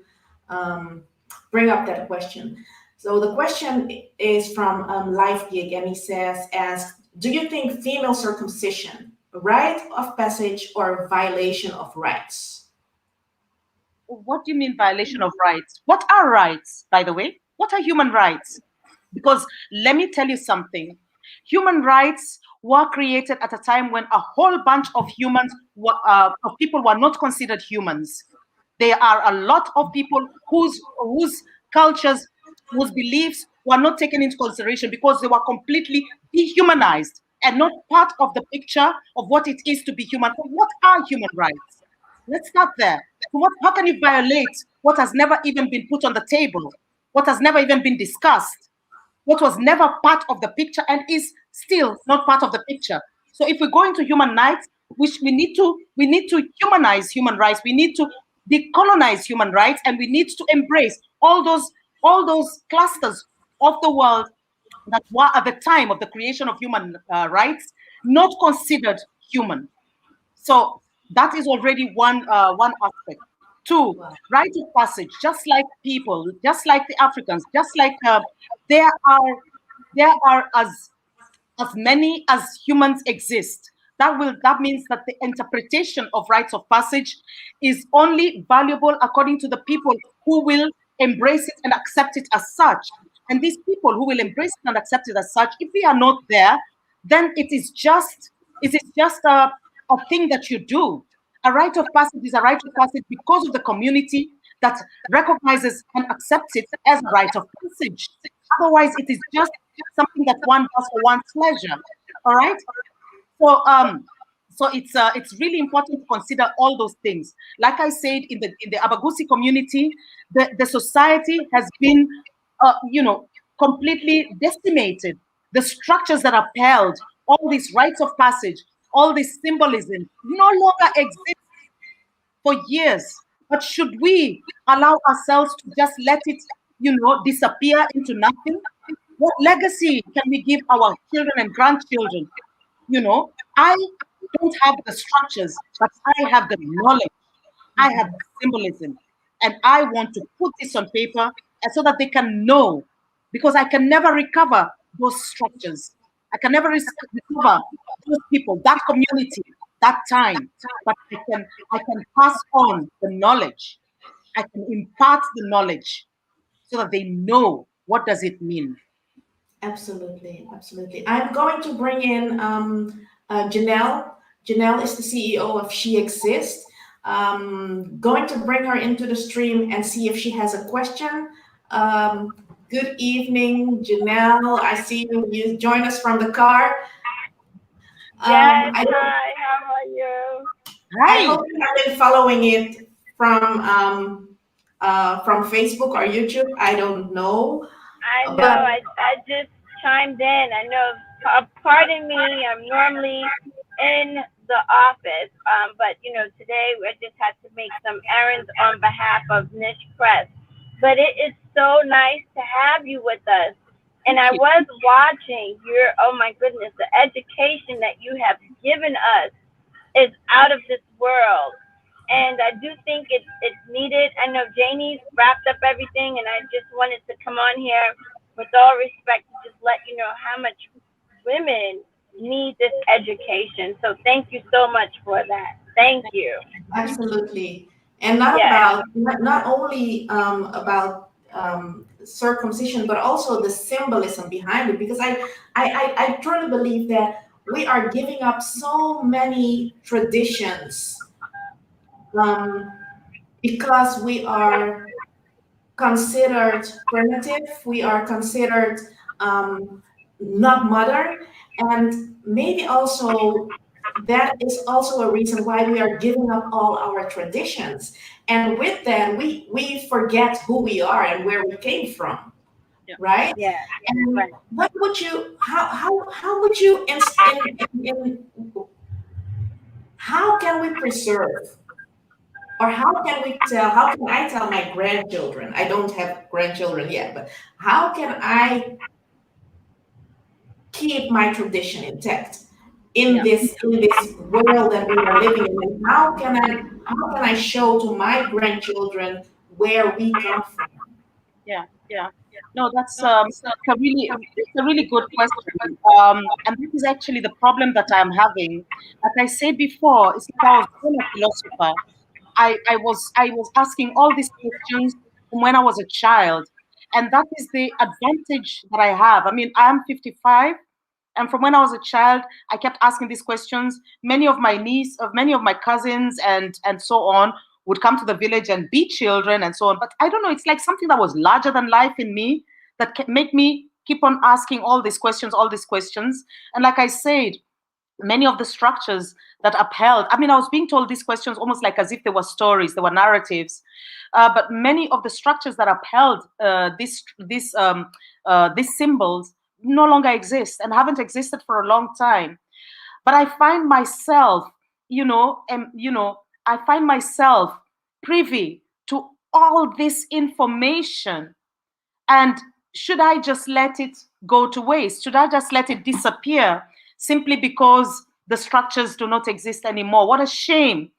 um, bring up that question. So the question is from Life Gig, and he says, "Ask, do you think female circumcision a rite of passage or violation of rights?" What do you mean violation of rights? What are rights, by the way? What are human rights? Because let me tell you something. Human rights were created at a time when a whole bunch of of people were not considered humans. There are a lot of people whose cultures, whose beliefs were not taken into consideration because they were completely dehumanized and not part of the picture of what it is to be human. So what are human rights? Let's start there. So how can you violate what has never even been put on the table, what has never even been discussed, what was never part of the picture and is still not part of the picture? So if we go into human rights, which we need to humanize human rights, we need to decolonize human rights, and we need to embrace all those clusters of the world that were at the time of the creation of human rights not considered human. So that is already one aspect. Two, Wow. rite of passage, just like people, just like the Africans, just like there are there are as many as humans exist. that means that the interpretation of rites of passage is only valuable according to the people who will embrace it and accept it as such. And these people who will embrace it and accept it as such, if we are not there, then it is just a thing that you do. A rite of passage is a rite of passage because of the community that recognizes and accepts it as a rite of passage. Otherwise, it is just something that one does for one's pleasure. All right. So it's really important to consider all those things. Like I said, in the Abagusi community, the society has been completely decimated. The structures that upheld all these rites of passage, all this symbolism, no longer exist for years. But should we allow ourselves to just let it, disappear into nothing? What legacy can we give our children and grandchildren? I don't have the structures, but I have the knowledge. I have the symbolism. And I want to put this on paper so that they can know, because I can never recover those structures. I can never recover those people, that community, that time. But I can pass on the knowledge. I can impart the knowledge so that they know what does it mean. Absolutely, absolutely. I'm going to bring in Janelle. Janelle is the CEO of She Exists. Going to bring her into the stream and see if she has a question. Good evening, Janelle. I see you. You join us from the car. Yes, I, hi, how are you? I Hi. hope you have been following it from Facebook or YouTube. I don't know, I know, but I just chimed in. I know, pardon me, I'm normally in the office, but today I just had to make some errands on behalf of Niche Press. But it is so nice to have you with us. And Thank I you. was watching oh my goodness, the education that you have given us is out of this world. And I do think it's needed. I know Janie's wrapped up everything, and I just wanted to come on here with all respect to just let you know how much women need this education. So thank you so much for that. Thank you. absolutely, and not Yes. about not only about circumcision, but also the symbolism behind it. Because I truly believe that we are giving up so many traditions um, because we are considered primitive, we are considered not modern, and maybe also that is also a reason why we are giving up all our traditions. And with that, we forget who we are and where we came from, Yeah. right? Yes. And Right. what would you, how would you, how can we preserve, or how can I tell my grandchildren? I don't have grandchildren yet, but how can I keep my tradition intact in Yeah. this world that we are living in? And how can I show to my grandchildren where we come from? Yeah. Yeah. No, it's a really good question. And this is actually the problem that I'm having. Like I said before, it's like I was born a philosopher. I was asking all these questions from when I was a child, and that is the advantage that I have. I mean, I am 55, and from when I was a child, I kept asking these questions. Many of my cousins, and so on, would come to the village and be children and so on. But I don't know. It's like something that was larger than life in me that make me keep on asking all these questions, all these questions. And like I said, many of the structures that upheld, I mean, I was being told these questions almost like as if they were stories, they were narratives. But many of the structures that upheld these symbols no longer exist and haven't existed for a long time. But I find myself, I find myself privy to all this information. And should I just let it go to waste? Should I just let it disappear simply because the structures do not exist anymore? What a shame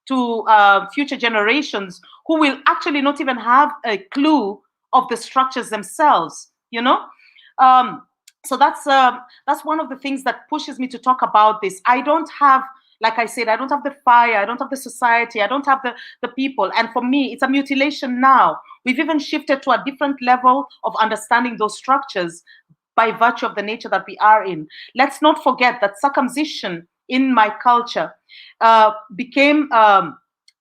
to future generations who will actually not even have a clue of the structures themselves, you know? Um, So that's one of the things that pushes me to talk about this. I don't have, like I said, I don't have the fire, I don't have the society, I don't have the people. And for me, it's a mutilation now. We've even shifted to a different level of understanding those structures by virtue of the nature that we are in. Let's not forget that circumcision in my culture became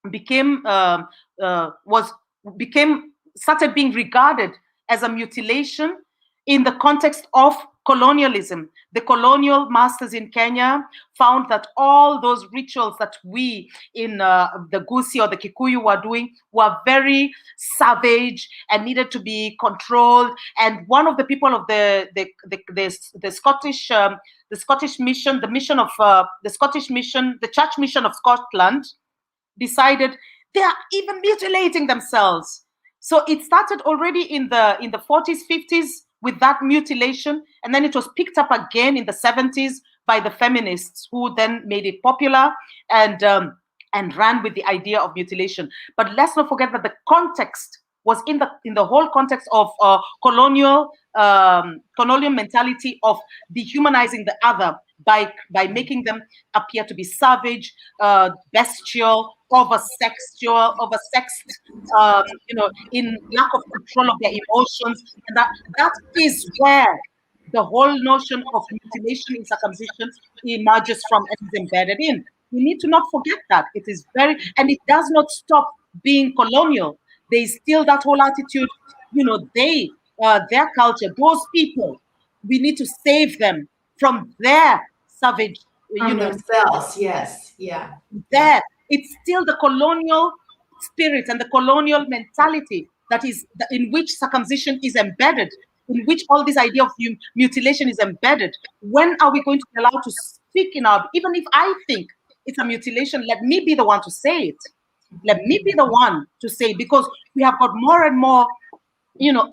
became was became started being regarded as a mutilation in the context of colonialism. The colonial masters in Kenya found that all those rituals that we in the Gusi or the Kikuyu were doing were very savage and needed to be controlled. And one of the people of the Scottish mission, the mission of the Scottish mission, the church mission of Scotland, decided they are even mutilating themselves. So it started already in the 40s, 50s with that mutilation, and then it was picked up again in the 70s by the feminists, who then made it popular and ran with the idea of mutilation. But let's not forget that the context was in the whole context of colonial mentality of dehumanizing the other by making them appear to be savage, bestial, oversexed, in lack of control of their emotions. And that is where the whole notion of mutilation in circumcision emerges from and is embedded in. We need to not forget that. It is and it does not stop being colonial. There is still that whole attitude, their culture, those people, we need to save them from their savage, From themselves, yes. Yeah. there. It's still the colonial spirit and the colonial mentality that is in which circumcision is embedded, in which all this idea of mutilation is embedded. When are we going to be allowed to speak in our, even if I think it's a mutilation, let me be the one to say it. Let me be the one to say, because we have got more and more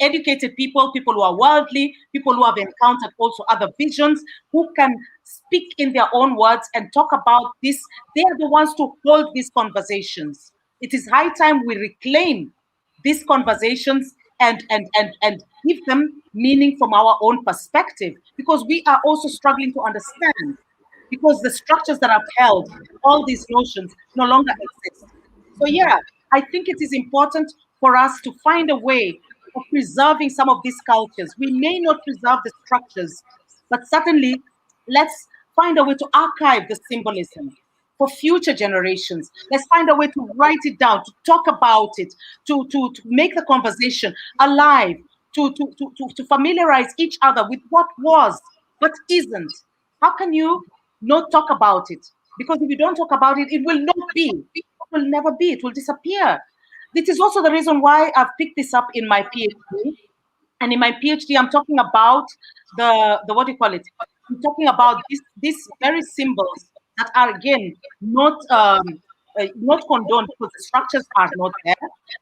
educated people who are worldly, people who have encountered also other visions, who can speak in their own words and talk about this. They are the ones to hold these conversations. It is high time we reclaim these conversations and give them meaning from our own perspective, because we are also struggling to understand, because the structures that have held all these notions no longer exist. So yeah, I think it is important for us to find a way of preserving some of these cultures. We may not preserve the structures, but certainly let's find a way to archive the symbolism for future generations. Let's find a way to write it down, to talk about it, to make the conversation alive, to familiarize each other with what was, but isn't. How can you not talk about it? Because if you don't talk about it, it will not be. It will never be. It will disappear. This is also the reason why I've picked this up in my PhD. And in my PhD, I'm talking about the what do you call it? I'm talking about these very symbols that are, again, not condoned, because the structures are not there.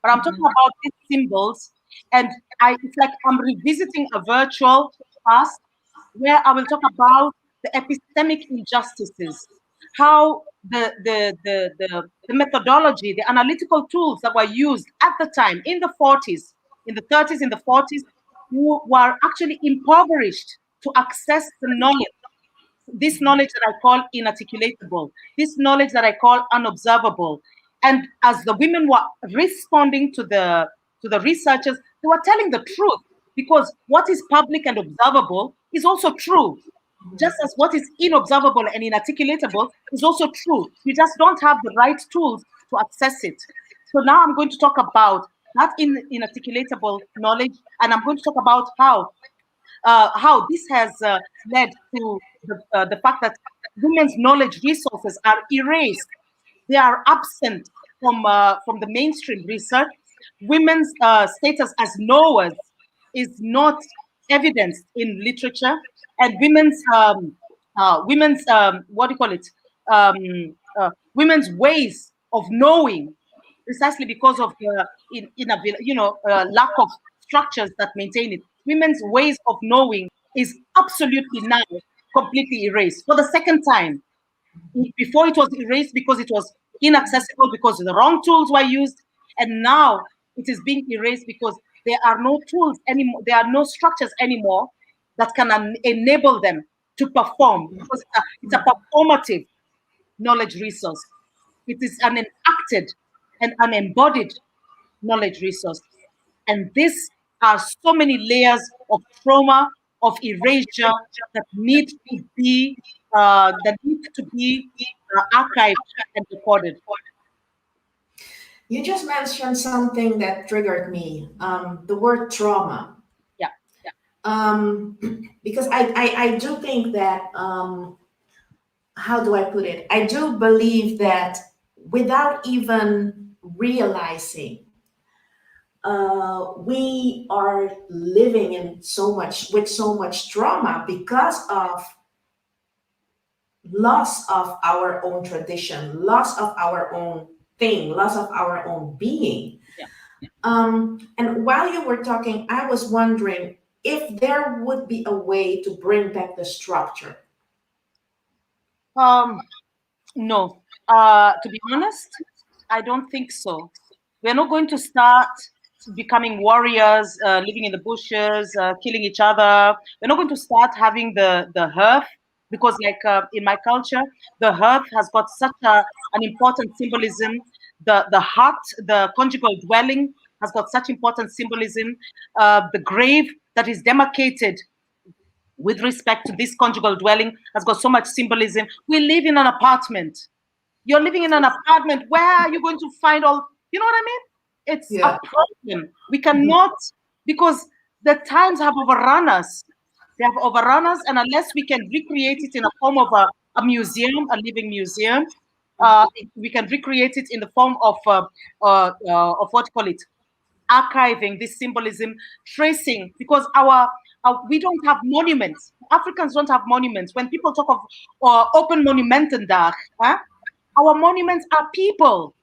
But I'm talking about these symbols, and it's like I'm revisiting a virtual past where I will talk about the epistemic injustices, how the methodology, the analytical tools that were used at the time in the 40s, in the 30s, in the 40s, were actually impoverished to access the knowledge, this knowledge that I call inarticulatable, this knowledge that I call unobservable. And as the women were responding to the researchers, they were telling the truth, because what is public and observable is also true, just as what is inobservable and inarticulatable is also true. We just don't have the right tools to access it. So now I'm going to talk about that inarticulatable knowledge, and I'm going to talk about how this has led to the fact that women's knowledge resources are erased. They are absent from the mainstream research. Women's status as knowers is not evidenced in literature, and women's what do you call it? Women's ways of knowing, precisely because of the lack of structures that maintain it. Women's ways of knowing is absolutely now completely erased for the second time. Before it was erased because it was inaccessible, because the wrong tools were used, and now it is being erased because there are no tools anymore, there are no structures anymore that can enable them to perform, because it's a performative knowledge resource. It is an enacted and an embodied knowledge resource. And these are so many layers of trauma, of erasure that need to be archived and recorded. You just mentioned something that triggered me, the word trauma. Yeah. Um, because I do think that, how do I put it? I do believe that without even realizing, we are living in so much trauma because of loss of our own tradition, loss of our own thing, loss of our own being. Yeah. And while you were talking, I was wondering if there would be a way to bring back the structure. No. To be honest, I don't think so. We're not going to start becoming warriors, living in the bushes, killing each other. We're not going to start having the hearth, because, like, in my culture, the hearth has got such an important symbolism. The hut, the conjugal dwelling, has got such important symbolism. The grave that is demarcated with respect to this conjugal dwelling has got so much symbolism. We live in an apartment. You're living in an apartment. Where are you going to find all? You know what I mean? It's a Yeah. problem. We cannot, because the times have overrun us. They have overrun us, and unless we can recreate it in a form of a museum, a living museum, we can recreate it in the form of what you call it, archiving this symbolism, tracing, because we don't have monuments. Africans don't have monuments. When people talk of open monumentendag, our monuments are people.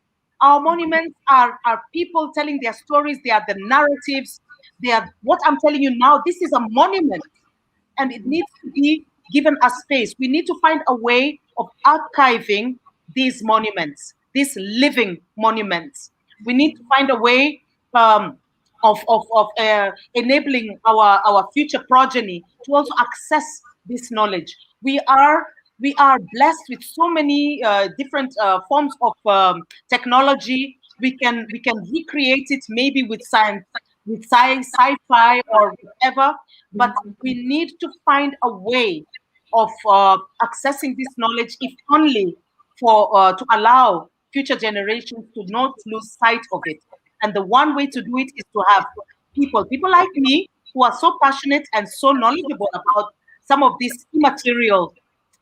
Our monuments are people telling their stories. They are the narratives. They are what I'm telling you now. This is a monument, and it needs to be given a space. We need to find a way of archiving these monuments, these living monuments. We need to find a way of enabling our future progeny to also access this knowledge. We are blessed with so many different forms of technology. We can recreate it, maybe with science, with sci-fi or whatever, but we need to find a way of accessing this knowledge, if only to allow future generations to not lose sight of it. And the one way to do it is to have people like me, who are so passionate and so knowledgeable about some of these immaterial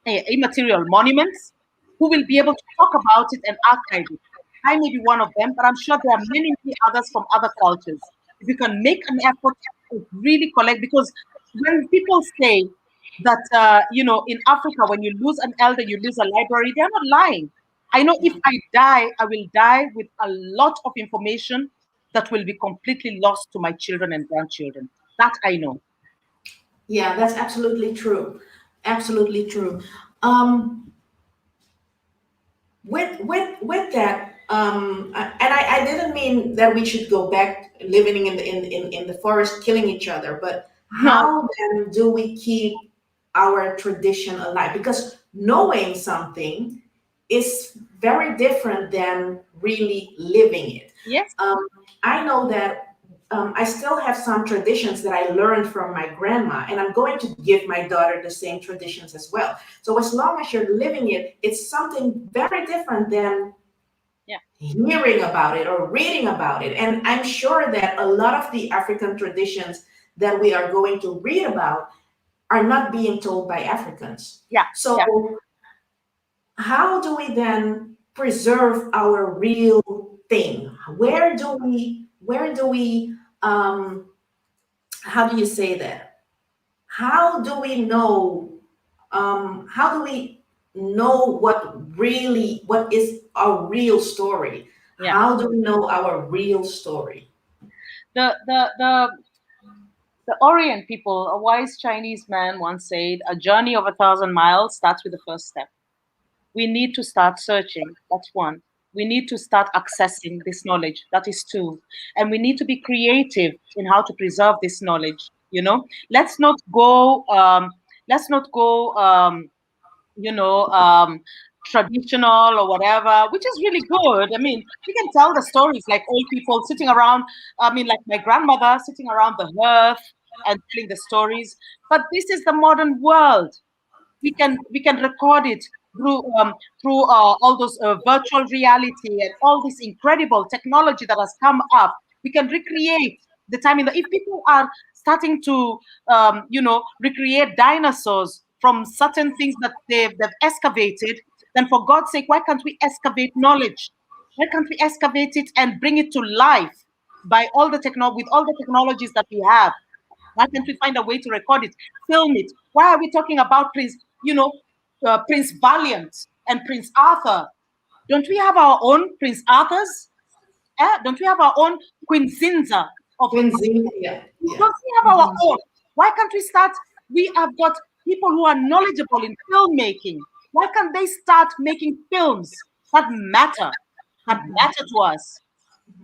monuments, who will be able to talk about it and archive it. I may be one of them, but I'm sure there are many, many others from other cultures. If you can make an effort to really collect, because when people say that, in Africa, when you lose an elder, you lose a library, they're not lying. I know if I die, I will die with a lot of information that will be completely lost to my children and grandchildren. That I know. Yeah, that's absolutely true. Absolutely true. Um, with that, and I didn't mean that we should go back living in the forest, killing each other, but No, how then do we keep our tradition alive? Because knowing something is very different than really living it. yes, Um, I know that, I still have some traditions that I learned from my grandma, and I'm going to give my daughter the same traditions as well. So as long as you're living it, it's something very different than yeah, hearing about it or reading about it. And I'm sure that a lot of the African traditions that we are going to read about are not being told by Africans. yeah, yeah. So how do we then preserve our real thing? Where do we how do you say that? How do we know, how do we know what is our real story? Yeah. How do we know our real story? The Orient people, a wise Chinese man once said, "A journey of 1,000 miles starts with the first step." We need to start searching. That's one. We need to start accessing this knowledge. That is two. And we need to be creative in how to preserve this knowledge. Let's not go. Let's not go. You know, traditional or whatever, which is really good. I mean, we can tell the stories like old people sitting around. I mean, like my grandmother sitting around the hearth and telling the stories. But this is the modern world. We can record it through all those virtual reality and all this incredible technology that has come up. We can recreate the time in the if people are starting to recreate dinosaurs from certain things that they've excavated, then for God's sake, why can't we excavate knowledge? Why can't we excavate it and bring it to life by all the with all the technologies that we have? Why can't we find a way to record it, film it? Why are we talking about Prince Valiant and Prince Arthur? Don't we have our own Prince Arthurs? Don't we have our own Queen Zinza of Quincy, yeah, yeah. don't we have our own? Why can't we start? We have got people who are knowledgeable in filmmaking. Why can't they start making films that matter, to us?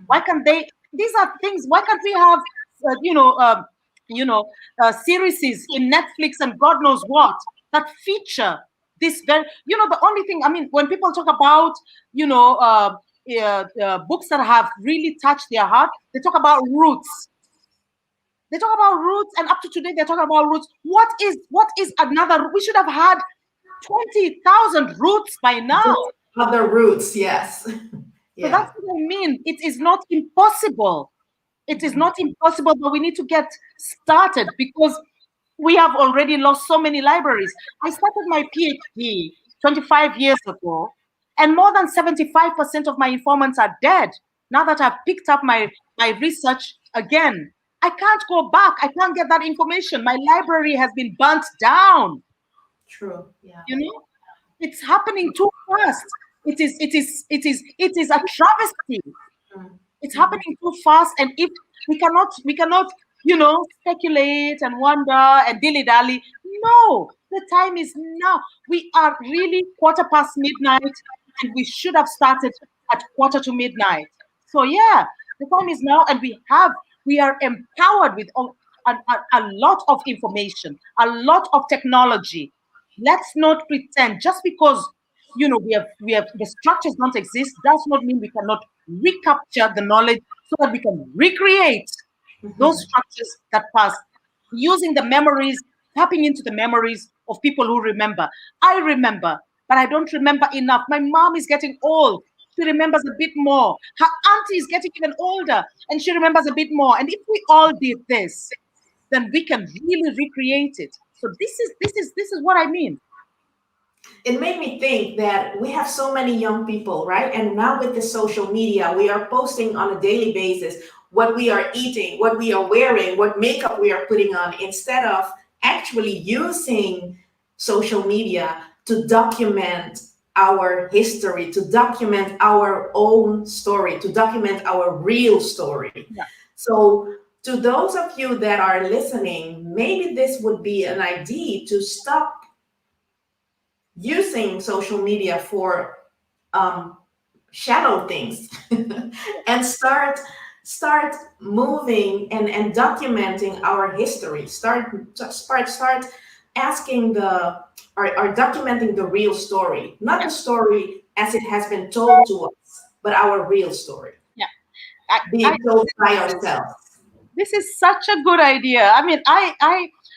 Why can't they? These are things. Why can't we have, uh, you know, um, series in Netflix and God knows what that feature this very? The only thing. I mean, when people talk about, books that have really touched their heart, they talk about roots. They talk about roots, and up to today, they're talking about roots. What is another? We should have had 20,000 roots by now. Other roots, yes. So Yeah. that's what I mean. It is not impossible. It is not impossible, but we need to get started because we have already lost so many libraries. I started my PhD 25 years ago, and more than 75% of my informants are dead. Now that I've picked up my research again, I can't go back. I can't get that information. My library has been burnt down. True. Yeah. It's happening too fast. It is a travesty. It's happening too fast, and if we cannot speculate and wonder and dilly dally. No, the time is now. We are really quarter past midnight, and we should have started at quarter to midnight. So yeah, the time is now, and we are empowered with a lot of information, a lot of technology. Let's not pretend just because we have the structures don't exist does not mean we cannot recapture the knowledge so that we can recreate those structures that pass using the memories, tapping into the memories of people who remember. I remember, but I don't remember enough. My mom is getting old. She remembers a bit more. Her auntie is getting even older and she remembers a bit more. And if we all did this, then we can really recreate it. So this is what I mean. It made me think that we have so many young people, right? And now with the social media, we are posting on a daily basis what we are eating, what we are wearing, what makeup we are putting on, instead of actually using social media to document our history, to document our own story, to document our real story. Yeah. So, to those of you that are listening, maybe this would be an idea to stop using social media for shadow things and start moving and documenting our history. Start asking or documenting the real story, not the story as it has been told to us, but our real story I, being told by ourselves. this is such a good idea. I mean, I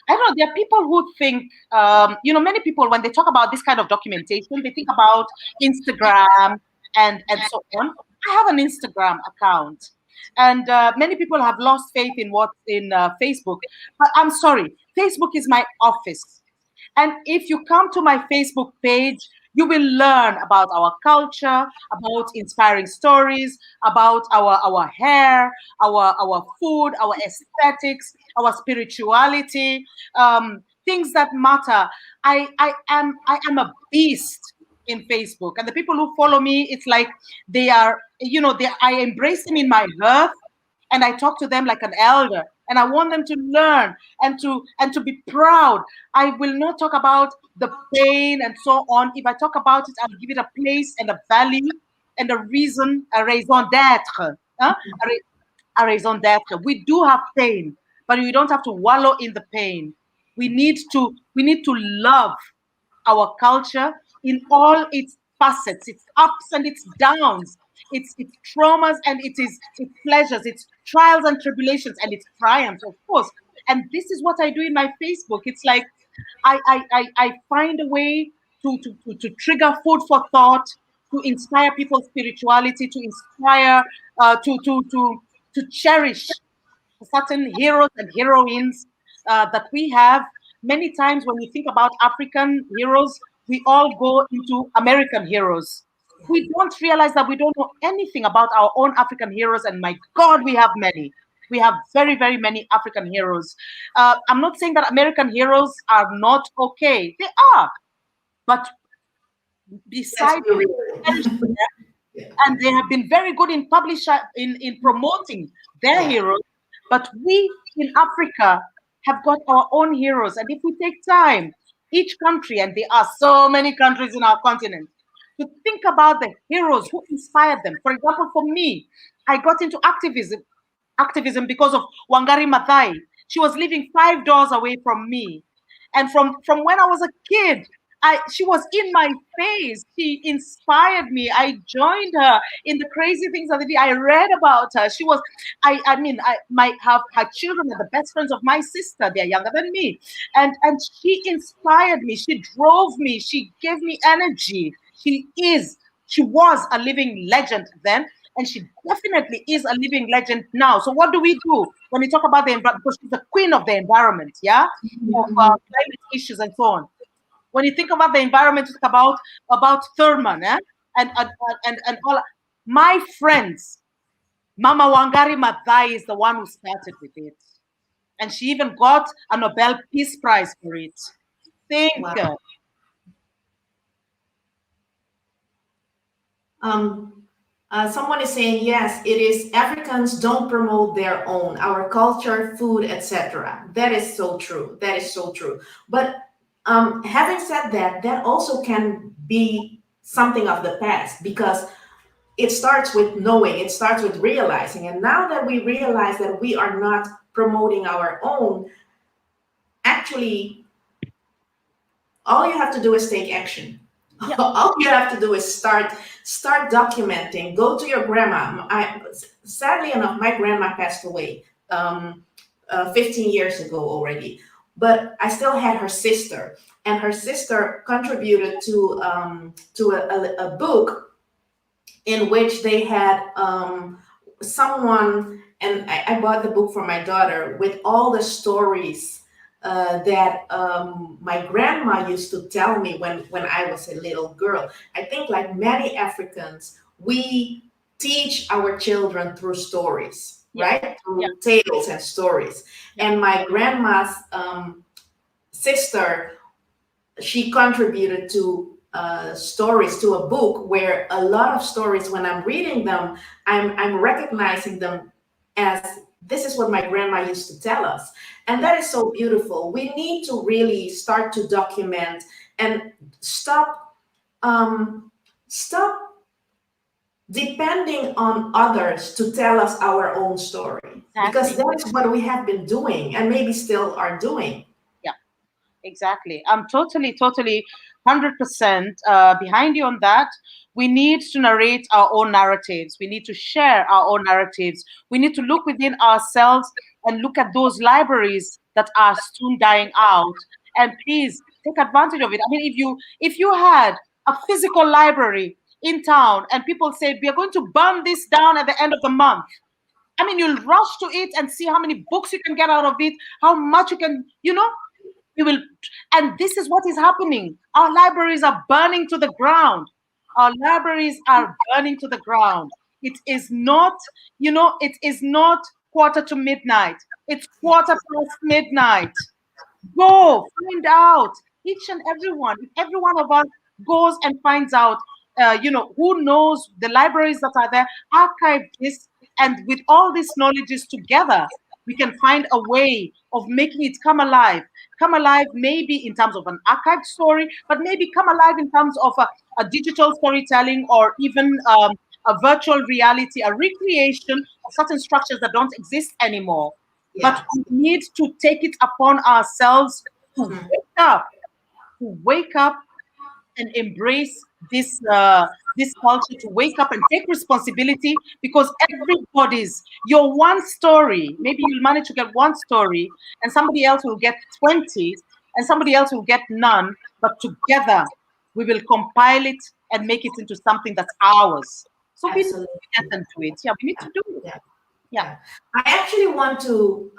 know there are people who think, many people when they talk about this kind of documentation, they think about Instagram and so on. I have an Instagram account, and many people have lost faith in what's in Facebook. But I'm sorry, Facebook is my office. And if you come to my Facebook page, you will learn about our culture, about inspiring stories, about our hair, our food, our aesthetics, our spirituality, things that matter. I am a beast in Facebook, and the people who follow me, it's like I embrace them in my earth, and I talk to them like an elder, and I want them to learn and to be proud. I will not talk about the pain and so on. If I talk about it, I'll give it a place and a value and a reason, a raison d'être. Huh? A raison d'être. We do have pain, but we don't have to wallow in the pain. We need to love our culture in all its facets, its ups and its downs, its traumas and its pleasures, its trials and tribulations and its triumphs, of course. And this is what I do in my Facebook. It's like I find a way to trigger food for thought, to inspire people's spirituality, to inspire, to cherish certain heroes and heroines that we have. Many times when we think about African heroes, we all go into American heroes. We don't realize that we don't know anything about our own African heroes, and my God, we have many. We have very, very many African heroes. I'm not saying that American heroes are not okay. They are. But Let's besides be real. Yeah. and they have been very good in in promoting their Yeah. heroes. But we in Africa have got our own heroes, and if we take time, each country, and there are so many countries in our continent, to think about the heroes who inspired them. For example, for me, I got into activism because of Wangari Maathai. She was living 5 doors away from me, and from when I was a kid, she was in my face. She inspired me. I joined her in the crazy things of the day. I read about her. She was, I mean, I might have her children are the best friends of my sister. They're younger than me, and she inspired me. She drove me. She gave me energy. She was a living legend then, and she definitely is a living legend now. So what do we do when we talk about the environment? Because she's the queen of the environment, yeah, of Mhm. climate issues and so on. When you think about the environment, you think about Thurman, and all. My friends, Mama Wangari Maathai is the one who started with it, and she even got a Nobel Peace Prize for it. Think. Wow. Um, Someone is saying, yes, it is Africans don't promote their own, our culture, food, etc. That is so true. That is so true. But having said that, that also can be something of the past because it starts with knowing, it starts with realizing. And now that we realize that we are not promoting our own, actually, all you have to do is take action. Yeah. All you have to do is start documenting. Go to your grandma. Sadly enough, my grandma passed away 15 years ago already, but I still had her sister, and her sister contributed to a book in which they had someone, and I bought the book for my daughter with all the stories that my grandma used to tell me when I was a little girl. I think, like many Africans, we teach our children through stories, Yeah. right? Through Yeah. tales and stories. And my grandma's sister, she contributed to stories, to a book where a lot of stories, when I'm reading them, I'm recognizing them as this is what my grandma used to tell us. And that is so beautiful. We need to really start to document and stop depending on others to tell us our own story, because Exactly. that's what we have been doing and maybe still are doing. Yeah. Exactly. I'm totally, totally 100% behind you on that. We need to narrate our own narratives. We need to share our own narratives. We need to look within ourselves and look at those libraries that are soon dying out. And please take advantage of it. I mean, if you had a physical library in town and people said we are going to burn this down at the end of the month, I mean, you'll rush to it and see how many books you can get out of it, how much you can, you will. And this is what is happening. Our libraries are burning to the ground. Our libraries are burning to the ground. It is not, it is not quarter to midnight. It's quarter past midnight. Go find out. Each and everyone, if every one of us goes and finds out, who knows the libraries that are there, archive this, and with all these knowledges together, we can find a way of making it come alive. Come alive, maybe in terms of an archived story, but maybe come alive in terms of a digital storytelling, or even a virtual reality, a recreation of certain structures that don't exist anymore. but Yeah. we need to take it upon ourselves to Mhm. wake up and embrace this culture, to wake up and take responsibility, because everybody's your one story. Maybe you'll manage to get one story, and somebody else will get 20, and somebody else will get none. But together, we will compile it and make it into something that's ours. So we need to get Absolutely. into it. Yeah, we need Yeah. to do it. Yeah. Yeah. Yeah. I actually want to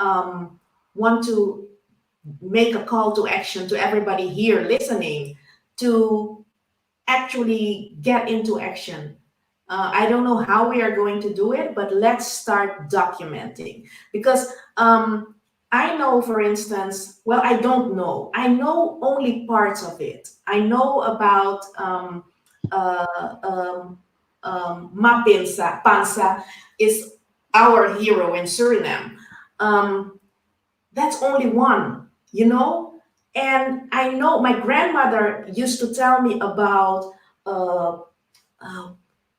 make a call to action to everybody here listening to actually get into action. I don't know how we are going to do it, but let's start documenting. Because I know, for instance, well, I don't know. I know only parts of it. I know about uh, um, Mapinsa. Pansa is our hero in Suriname. Um, that's only one, you know? And I know my grandmother used to tell me about uh, uh,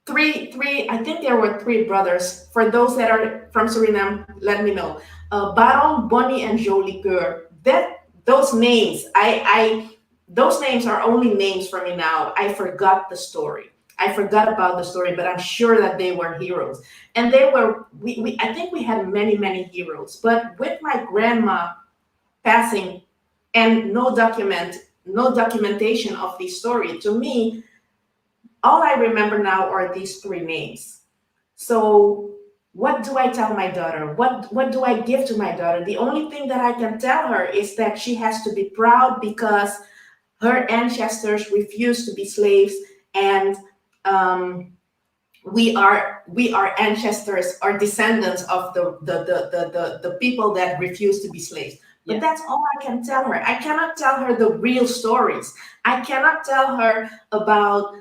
three, I think there were three brothers. For those that are from Suriname, let me know. Baron, Bonnie, and Jolicoeur. Those names, those names are only names for me now. I forgot the story. I forgot about the story, but I'm sure that they were heroes. And they were, I think we had many, many heroes. But with my grandma passing and no documentation of the story, to me, all I remember now are these three names. So what do I tell my daughter? What do I give to my daughter? The only thing that I can tell her is that she has to be proud because her ancestors refused to be slaves, and um, we are ancestors or descendants of the people that refused to be slaves. But Yeah. that's all I can tell her. I cannot tell her the real stories. I cannot tell her about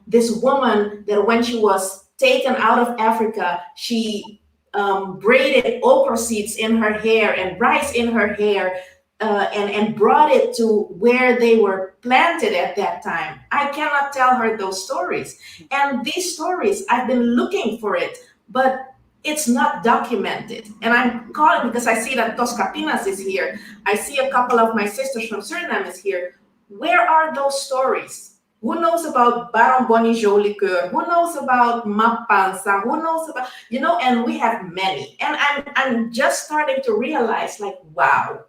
this woman that when she was taken out of Africa, she braided okra seeds in her hair and rice in her hair, and brought it to where they were planted at that time. I cannot tell her those stories. And these stories, I've been looking for it, but it's not documented. And I'm calling because I see that Toscapinas is here. I see a couple of my sisters from Suriname is here. Where are those stories? Who knows about Baron Bonnie Jolicoeur? Who knows about Mapansa? Who knows about, and we have many. And I'm just starting to realize, like, wow,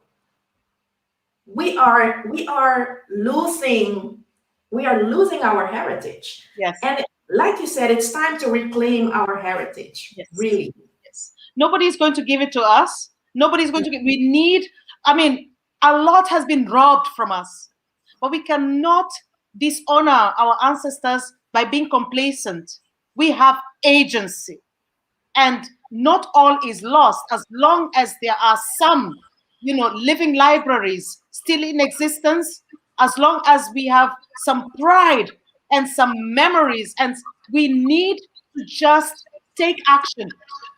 we are losing our heritage. Yes. And like you said, it's time to reclaim our heritage, Yes. really. Yes. Nobody's going to give it to us. Nobody's going to give. We need, I mean, a lot has been robbed from us, but we cannot dishonor our ancestors by being complacent. We have agency, and not all is lost as long as there are some, living libraries still in existence, as long as we have some pride and some memories, and we need to just take action.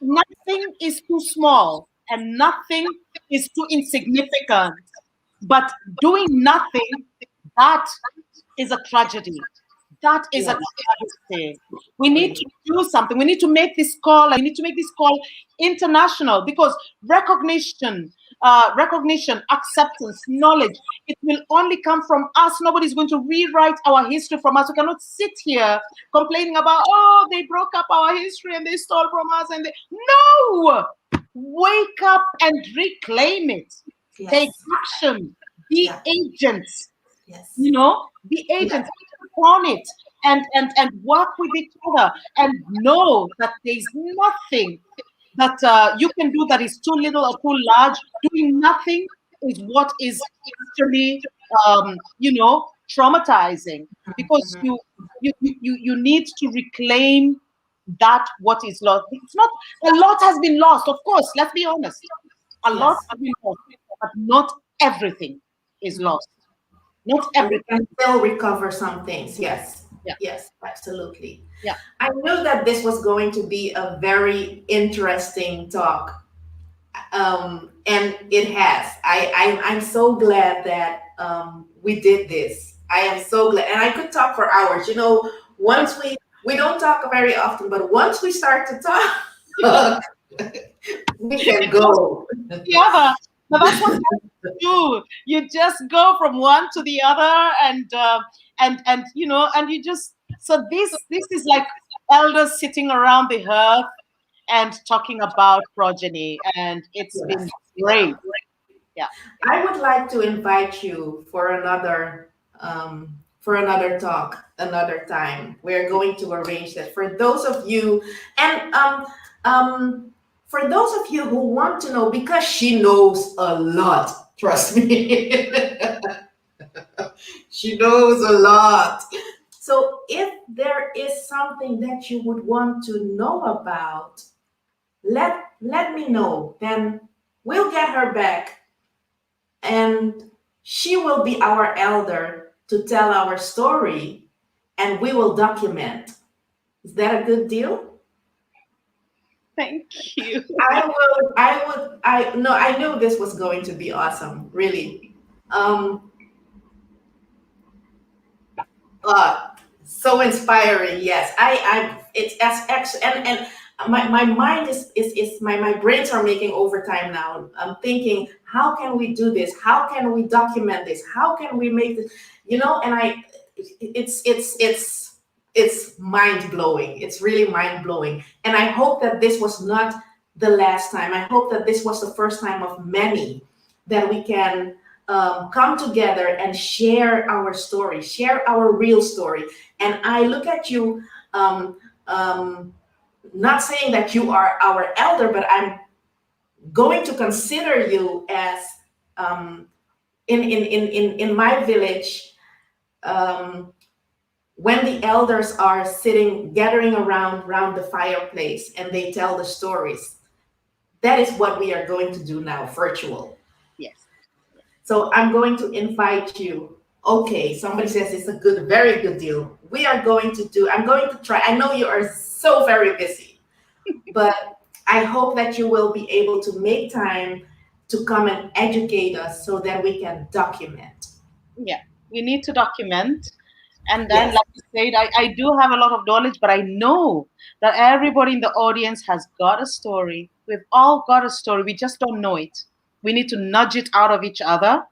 Nothing is too small and nothing is too insignificant, but doing nothing, that is a tragedy. That is a Yeah, travesty. We need to really. do something. We need to make this call, and we need to make this call international, because recognition, acceptance, knowledge, it will only come from us. Nobody's going to rewrite our history from us. We cannot sit here complaining about, oh, they broke up our history and they stole from us. No! Wake up and reclaim it. Take Yes. action. Be Yeah. agents. Yes. Be Yeah. agents on it, and work with each other, and know that there's nothing that you can do that is too little or too large. Doing nothing is what is actually traumatizing, because Mhm. you need to reclaim that what is lost. It's not, a lot has been lost, of course, let's be honest. A lot Yes. has been lost, but not everything is Mhm. lost. Not And we everything. can still recover some things. Yes. Yeah. Yes, absolutely. Yeah. I knew that this was going to be a very interesting talk. And it has. I'm so glad that we did this. I am so glad, and I could talk for hours. Once we don't talk very often, but once we start to talk, we can It goes, go. the other. But that's what you do. You just go from one to the other, and you know, and you just so this is like elders sitting around the hearth and talking about progeny, and it's been Yes. great. Yeah. I would like to invite you for another talk another time. We're going to arrange that for those of you and for those of you who want to know, because she knows a lot. Trust me, she knows a lot. So if there is something that you would want to know about, let me know. Then we'll get her back and she will be our elder to tell our story and we will document. Is that a good deal? Thank you. I no, I knew this was going to be awesome, really. Um, uh, so inspiring, yes. It's as and my mind is my brains are making overtime now. I'm thinking, how can we do this? How can we document this? How can we make this? You know, and it's mind blowing. It's really mind blowing. And I hope that this was not the last time. I hope that this was the first time of many that we can come together and share our story, share our real story. And I look at you, um, um, not saying that you are our elder, but I'm going to consider you as in my village. Um, when the elders are sitting gathering around the fireplace and they tell the stories, that is what we are going to do now, virtual. Yes. So I'm going to invite you. Okay, somebody says it's a good, very good deal. We are going to do, I'm going to try. I know you are so very busy, but I hope that you will be able to make time to come and educate us so that we can document. Yeah. We need to document. And then, Yes, like you said, I do have a lot of knowledge, but I know that everybody in the audience has got a story. We've all got a story. We just don't know it. We need to nudge it out of each other.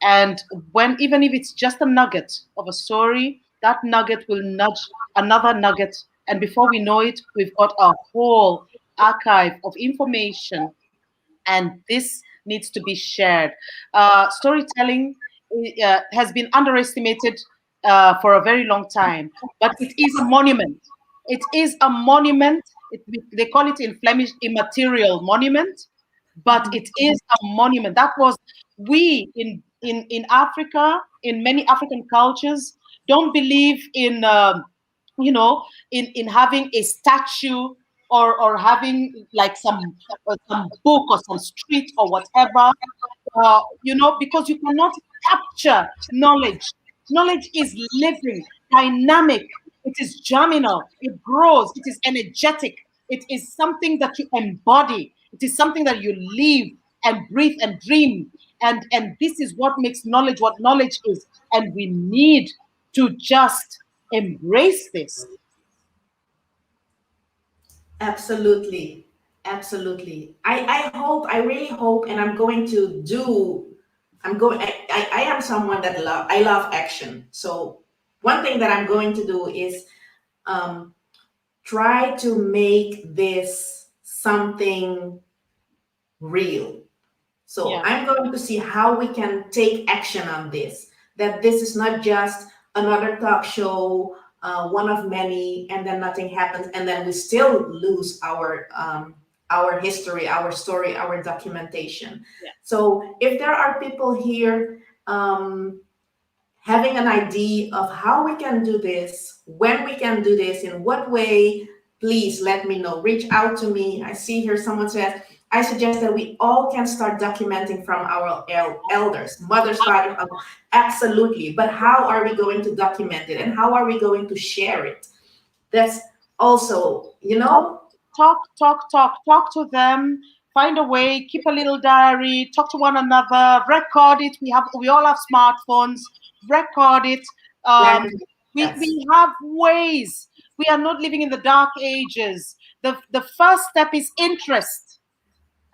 And when, even if it's just a nugget of a story, that nugget will nudge another nugget. And before we know it, we've got a whole archive of information, and this needs to be shared. Storytelling has been underestimated for a very long time, but it is a monument. It is a monument. They call it in Flemish immaterial monument, but it is a monument. That was we in Africa, in many African cultures, don't believe in in having a statue or having like some book or some street or whatever, because you cannot capture knowledge. Knowledge is living, dynamic, it is germinal, it grows, it is energetic, it is something that you embody, it is something that you live and breathe and dream. And this is what makes knowledge what knowledge is. And we need to just embrace this. absolutely. Absolutely. I hope, I really hope, and I'm going to do, I am someone that I love action. So one thing that I'm going to do is um, try to make this something real. So Yeah. I'm going to see how we can take action on this. That this is not just another talk show, one of many, and then nothing happens, and then we still lose our history, our story, our documentation. Yeah. So if there are people here having an idea of how we can do this, when we can do this, in what way, please let me know. Reach out to me. I see here someone says, I suggest that we all can start documenting from our elders, mothers, fathers. Absolutely. But how are we going to document it? And how are we going to share it? That's also, Talk to them, find a way, keep a little diary, talk to one another, record it. We all have smartphones, record it. um, exactly. Yes. we have ways. We are not living in the dark ages. The first step is interest.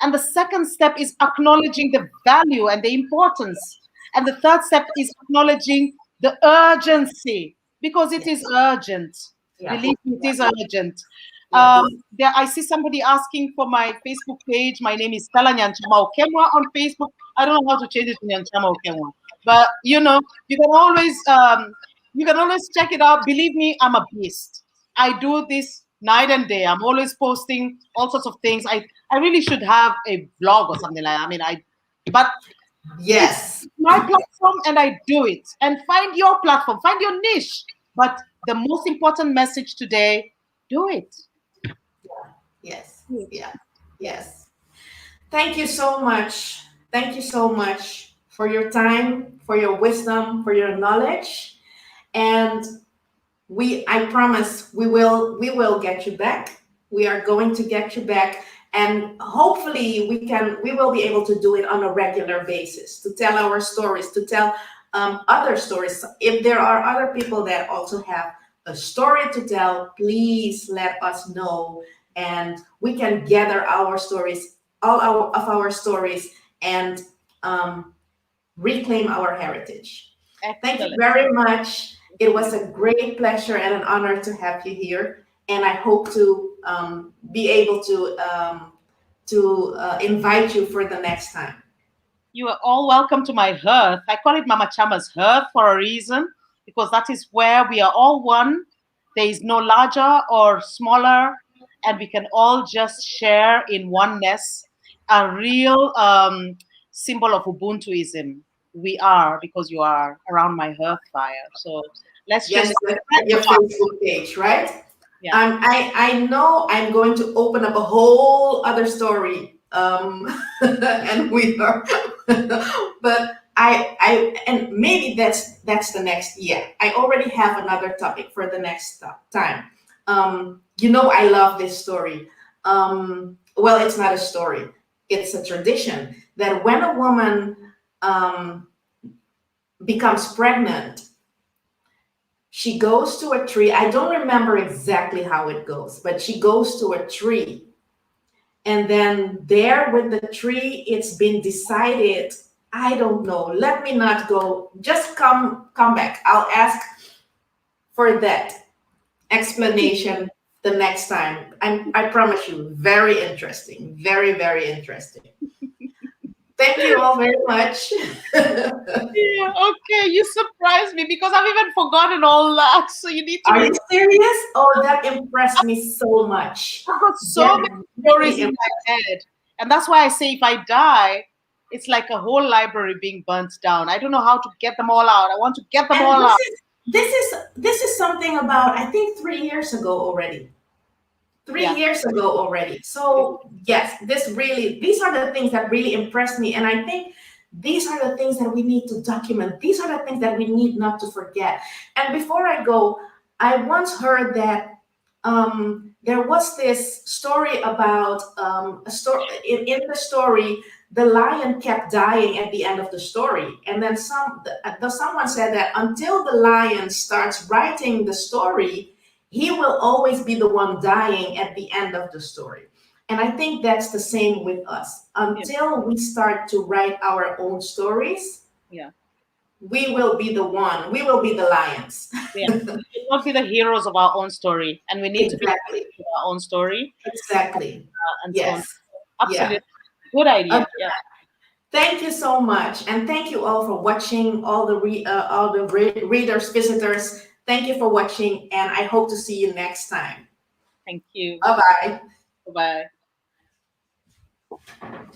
And the second step is acknowledging the value and the importance. And the third step is acknowledging the urgency, because it is urgent. Yeah. Believe me, it is urgent. Yes. I see somebody asking for my Facebook page. My name is Stella Nyanchama Okemwa on Facebook. I don't know how to change it to Nyanchama Okemwa, but you can always check it out. Believe me, I'm a beast. I do this night and day. I'm always posting all sorts of things. I really should have a vlog or something like that. I mean, but it's Yes. my platform and I do it. And find your platform, find your niche. But the most important message today, do it. Yes. Yeah. Yes. Thank you so much. Thank you so much for your time, for your wisdom, for your knowledge. And I promise we will get you back. We are going to get you back, and hopefully we will be able to do it on a regular basis, to tell our stories, to tell other stories. If there are other people that also have a story to tell, please let us know, and we can gather our stories, of our stories, and um, reclaim our heritage. Thank you Excellent. very much. It was a great pleasure and an honor to have you here, and I hope to be able to invite you for the next time. You are all welcome to my hearth. I call it Mama Chama's hearth for a reason, because that is where we are all one. There is no larger or smaller, and we can all just share in oneness. A real symbol of Ubuntuism. We are, because you are around my hearth fire. So let's Yes, just at spread your love. Facebook page, right? Yeah. I know I'm going to open up a whole other story, and we are, but and maybe that's the next. Yeah, I already have another topic for the next time. I love this story. Well, it's not a story; it's a tradition that when a woman um, becomes pregnant, she goes to a tree. I don't remember exactly how it goes, but she goes to a tree. And then there with the tree, it's been decided. I don't know. Let me not go. Just come back. I'll ask for that explanation the next time. I promise you, very interesting. Very, very interesting. Thank you all very much. Yeah, okay, you surprised me because I've even forgotten all that. So you need to Are you serious? Oh, that impressed me so much. I've got so That many stories really in my head. And that's why I say if I die, it's like a whole library being burnt down. I don't know how to get them all out. I want to get them And all out. this is something about, I think, 3 years ago already. Three Yeah. years ago already. So yes, these are the things that really impressed me, and I think these are the things that we need to document. These are the things that we need not to forget. And before I go, I once heard that there was this story about a story in the story. The lion kept dying at the end of the story, and then someone said that until the lion starts writing the story, he will always be the one dying at the end of the story. And I think that's the same with us. Yeah. Until we start to write our own stories, Yeah. we will be the one. We will be the lions. Yeah. We will not be the heroes of our own story. And we need to be Exactly. our own story, Exactly. and so on. Yes. Absolutely. Yeah. Good Okay. idea. Yeah. Thank you so much, and thank you all for watching. All the readers, visitors. Thank you for watching, and I hope to see you next time. Thank you. Bye bye. Bye bye.